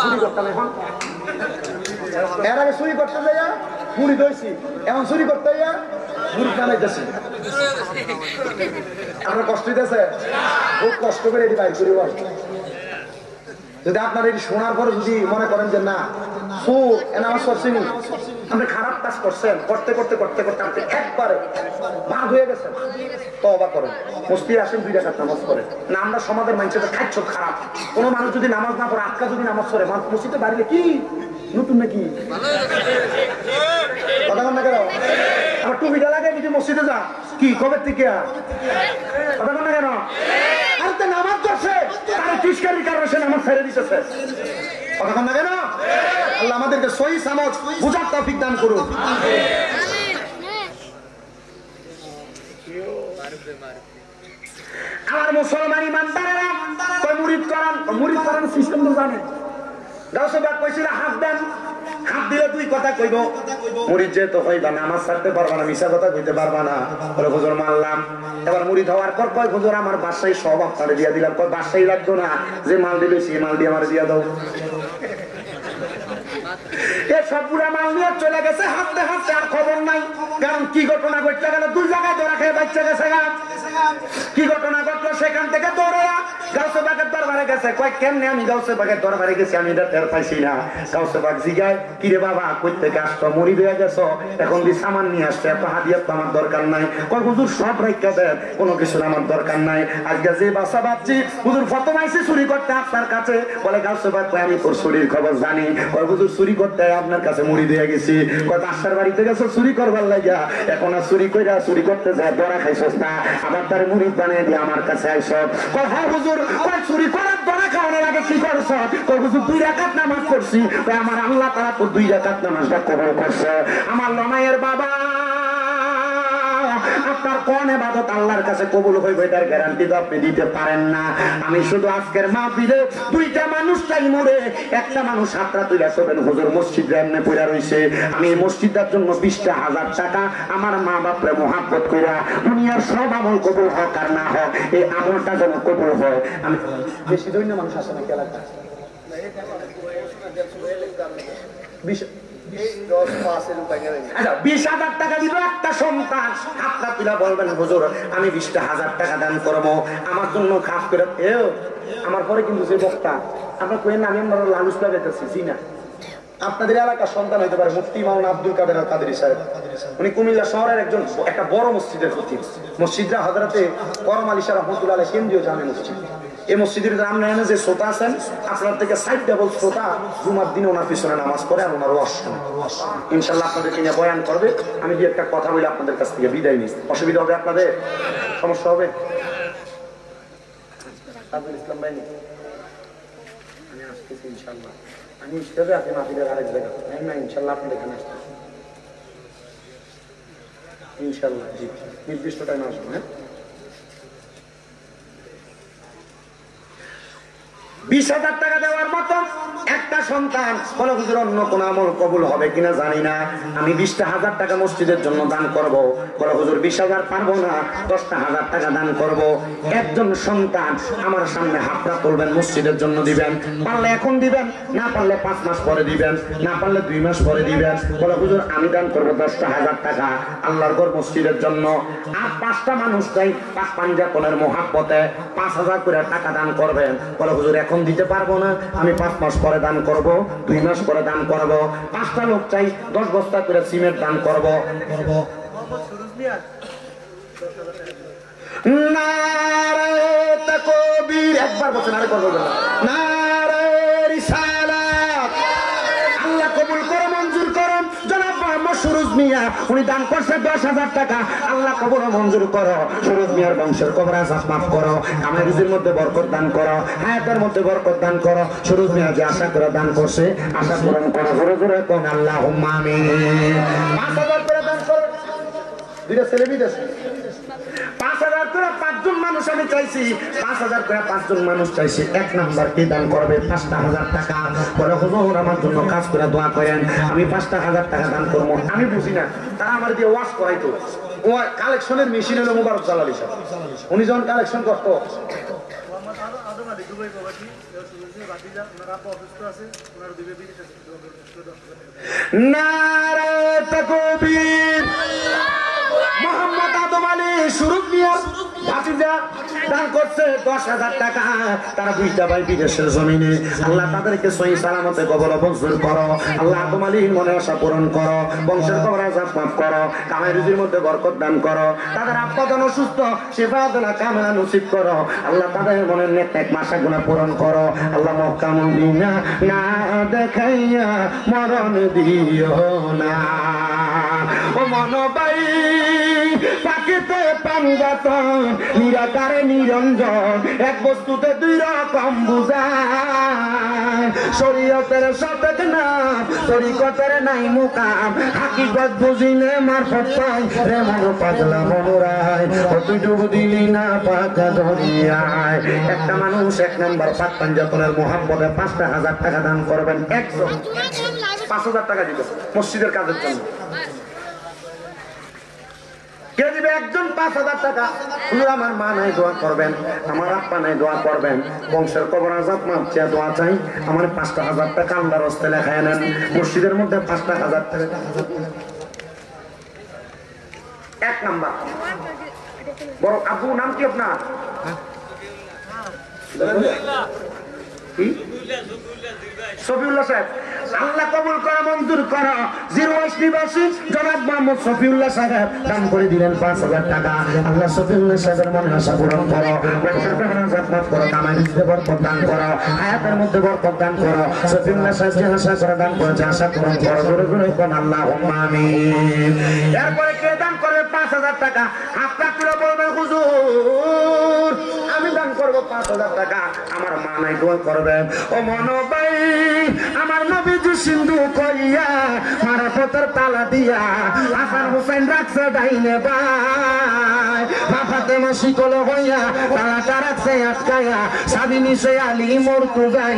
চুরি করতাম এখন, এর আগে চুরি করতে যাইয়া মুরিদ হইছি, এখন চুরি করতে যাইয়া মুরিদ বানাইতেছি। আপনার কষ্ট দিতেছে? খুব কষ্ট করে এটি বাইর করি। যদি আপনার এটি শোনার পরে যদি মনে করেন যে না চোর নামাজ পড়ছেনি, আপনি খারাপ কাজ করছেন, করতে করতে করতে করতে আপনি একবারে বাদ হয়ে গেছেন, তওবা করেন, মসজিদে আসেন 2 রাকাত নামাজ পড়েন। না আমরা সমাজের মানুষের খাচ্ছ খারাপ। কোনো মানুষ যদি নামাজ না পড়ে আজকা যদি নামাজ পড়ে মসজিদে বাড়িলে কি নতুন নাকি কথা বল না কেন? আমার টুপিটা লাগে যদি মসজিদে যা কি কবে থেকে কথা বল না কেন? আর তো নামাজ পড়ছে তার তিস্কারির কারণে সে নামাজ ছেড়ে দিতেছে। কথা বল না কেন? আল্লাহ আমাদেরকে সহি সমঝ বুঝার তৌফিক দান করুন। আমার মুসলমান ইমানদারেরা কয় মুরিদ করান সিস্টেম তো জানে। গাউসে বাগ কইছিল হাত দেন, হাত দিলে দুই কথা কইব। মুরিদ যেহেতু হইবা না, নামাজ ছাড়তে পারবা না, মিশা কথা কইতে পারবা না, বলে হুজুর মানলাম। এবার মুরিদ হওয়ার পর কয় হুজুর আমার বাসায় সব আপনারে দিয়া দিলাম। কয় বাসায় লাগতো না, যে মাল দিলে সেই মাল দিয়ে আমার দিয়া দাও। সবগুলা মাল নিয়ে চলে গেছে, হাঁটতে হাঁটতে আর খবর নাই। কারণ কি ঘটনা ঘটতে গেল, দুই জায়গায় ধরা খেয়ে বাচ্চা গেছে। কি ঘটনা ঘটলো, সেখান থেকে দৌড়ে গাউসে বাগের দরবারে গেছে। কয় কেমনে আমি গাউসে বাগের দরবারে গেছি, আমি এটা টের পাইছি না। গাউসে বাগ জিগায়, কিরে বাবা কই থেকে আসছো, মুড়ি হয়ে গেছো, এখন দি সামান নিয়ে আসছে, এত হাদিয়া তো আমার দরকার নাই। কয় হুজুর সব রাইখা দেন, কোনো কিছুর আমার দরকার নাই। আজকে যে বাসা বাচ্চি হুজুর প্রথম আইসি চুরি করতে আপনার কাছে। বলে গাউসে বাগ কয় আমি তোর চুরির খবর জানি। কয় হুজুর চুরি করতে আপনার কাছে মুড়ি দিয়ে গেছি। কয় বাসার বাড়িতে গেছো চুরি করবার লাগিয়া, এখন আর চুরি কইরা চুরি করতে যায় ধরা খাইছস না, আবার তার মুড়ি বানিয়ে দিয়ে আমার কাছে আইসো। কয় হ্যাঁ হুজুর। কয় চুরি করার ধরা খাওয়ানোর আগে কি করছ? কয় হুজুর 2 রাকাত নামাজ পড়ছি। কয় আমার আল্লাহ তাআলা তো 2 রাকাত নামাজটা কবুল করছে। আমার লমাইয়ের বাবা, আপনার কোন ইবাদত আল্লাহর কাছে কবুল হইবে এটার গ্যারান্টি তো আপনি দিতে পারেন না। আমি শুধু আজকের মাহফিলে 2টা মানুষ চাই মরে, একটা মানুষ হাতটা তুইলা সবেন হুজুর মসজিদে এমনি পড়া রইছে, আমি এই মসজিদের জন্য 20,000 টাকা আমার মা বাপরে মোহাব্বত কইরা দুনিয়ার সব আমল কবুল হোক আর না হোক, এই আমলটা যেন কবুল হয়। আমি বেশি দৈন্য মানুষ আছে নাকি এলাকা? আচ্ছা 20,000 টাকা দিব একটা সন্তান, হাতটা তুলা বলবেন হুজুর আমি 20,000 টাকা দান করবো আমার জন্য খাস করে। আমার পরে কিন্তু যে বক্তা আপনার কইেন না, আমি আমরা লালুস লাগাইতেছি জি না। আপনাদের এলাকার সন্তান হইতে পারে মুফতি মাওলানা আব্দুল কাদের আল কাদেরী সাহেব। উনি কুমিল্লা শহরের একজন একটা বড় মসজিদের খতিব। মসজিদরা হযরতে করম আলী শাহ রাহমাতুল্লাহ আলাইহি কেন্দ্রীয় জামে মসজিদ। এই মসজিদের সামনে যে শ্রোতা আছেন, আপনার থেকে 60 ডাবল শ্রোতা জুমার দিনে ওনার পিছনে নামাজ পড়ে আর ওনার ওয়াজ শুনে। ইনশাআল্লাহ আপনাদেরকে নিয়ে বয়ান করবে। আমি যে একটা কথা বলে আপনাদের কাছ থেকে বিদায় নিই, অসুবিধা হবে আপনাদের? সমস্যা হবে? তাজুল ইসলাম ভাই আমি আসতেছি ইনশাআল্লাহ। আমি হিসেবে আপনি মাফিদের আরেক জায়গা না, ইনশাআল্লাহ আপনি এখানে আসতেছি ইনশাআল্লাহ। জি নির্দিষ্ট টাইমে আসবেন। হ্যাঁ 20,000 টাকা দেওয়ার মতো একটা সন্তান। বলে হুজুর অন্য কোন আমল কবুল হবে কিনা জানি না, আমি 20,000 টাকা মসজিদের জন্য দান করব। বলে হুজুর 20,000 পারবো না, 10,000 টাকা দান করব। একজন সন্তান আমার সামনে হাতটা তুলবেন, মসজিদের জন্য দিবেন। পারলে এখন দিবেন, না পারলে 5 মাস পরে দিবেন, না পারলে 2 মাস পরে দিবেন। বলে হুজুর আমি দান করবো 10,000 টাকা আল্লাহর ঘর মসজিদের জন্য। আর 5টা মানুষ চাই 5 পাঞ্জাতনের মোহাব্বতে 5,000 করে টাকা দান করবেন। বলে হুজুর এখন দিতে পারবো না, আমি 5 মাস পরে দান করব, 2 মাস পরে দান করব। 5টা লোক চাই 10 বস্তা করে সিমেন্ট দান করব। নারে তাকবীর একবার বলেন, আরে করবেন না। নারে রিসালাত, আল্লাহ কবুল করে মঞ্জুর করুন। জনাব মোহাম্মদ সুরুজ মিয়া উনি দান করছে 10,000 টাকা, আল্লাহ কবুল মঞ্জুর করো। সুরুজ মিয়ার বংশের কবর আযাব মাফ করো, কামাই রুজির মধ্যে বরকত দান করো, হায়াতের মধ্যে বরকত দান করো। সুরুজ মিয়া যে আশা করে দান করছে আশা পূরণ করো। জোরে জোরে কোন আল্লাহুম্মা আমিন। 5,000 করে দান করো। দুইটা ছেলে বিদেশ 5,000 করে 5 জন মানুষ আমি চাইছি, 5,000 করে 5 জন মানুষ চাইছি। 1 নাম্বার কি দান করবে 5,000 টাকা। বলে হুজুর আমার জন্য কাজ করে দোয়া করেন, আমি 5,000 টাকা দান করব। আমি বুঝি না, তারা আমার দিয়ে ওয়াজ করাইতো। ও কালেকশনের মেশিন হলো মুবারক জালালি সাহেব। উনি যখন কালেকশন করতো নারে তাকবীর। মোহাম্মদ আদম আলী সুরুজ মিয়া ভাতিজা দান করছে 10,000 টাকা। তারা 2টা ভাই বিদেশের জমিনে, আল্লাহ তাদেরকে সহি সালামতে কবর মঞ্জুর করো। আল্লাহ আদম আলীর মনে আশা পূরণ করো, বংশের কবর আযাব মাফ করো, কামাই রুজির মধ্যে বরকত দান করো। তাদের আব্বা যেন সুস্থ শিফাতুল কামিলা নসিব করো। আল্লাহ তাদের মনের নেক মাশাগুনা পূরণ করো। আল্লাহ মক্কা মদিনা না দেখাইয়া মরণ দিও না। ও মন ভাই পাখিতে পানজাত নিরাকারে নিরঞ্জন এক বস্তুতে দুই রকম বুঝায় শরীয়তের সতেজ না তরিকতের নাই মুকাম হাকিকত বুঝিলে মারফত পাই রে মন পাগলা মনোরায় তুই ডুব দিলি না পাকা ধরিয়ায় একটা মানুষ এক নম্বর পাক পাঞ্জাতনের মোহাম্মদে ৫,০০০ টাকা দান করবেন একজন ৫,০০০ টাকা দিবেন মসজিদের কাজের জন্য কে দিবে একজন ৫,০০০ টাকা আমার মা নাই দোয়া করবেন আমার আব্বা নাই দোয়া করবেন বংশের কবর আজাব মাপচিয়া দোয়া চাই আমার ৫,০০০ টাকা আল্লাহর হস্তে লেখায় নেন মসজিদের মধ্যে ৫,০০০ টাকা এক নাম্বার বড় আব্বু নাম কি আপনার কি শফিউল্লাহ সাহেব আল্লাহ কবুল করে মঞ্জুর করো জিরোয়াস নিবাসী জনাব মোহাম্মদ শফিউল্লাহ সাহেব দান করে দিলেন ৫,০০০ টাকা আল্লাহ শফিউল্লাহ সাহেবের মনে আশা পূরণ করো ব্যবসার ব্যবহার জাতমাত করো কামাই রিজকে বরকত দান করো হায়াতের মধ্যে বরকত দান করো শফিউল্লাহ সাহেব যে আশা করে দান করেছে আশা পূরণ করো জোরে জোরে কোন আল্লাহুম্মা আমিন এরপরে কে দান করবে ৫,০০০ টাকা হাতটা তুলে বলবেন হুজুর আমি দান করব ৫,০০০ টাকা আমার মা নাই দোয়া করবেন ও মনোবাই আমার নবীজি সিন্ধু কইয়া মারা পথের তালা দিয়া হাসান হুসেন রাখছে ডাইনে ভাই বাফাতে মশিকল হইয়া তালাটা রাখছে আটকায়া সাবিনী সে আলী মরতু যাই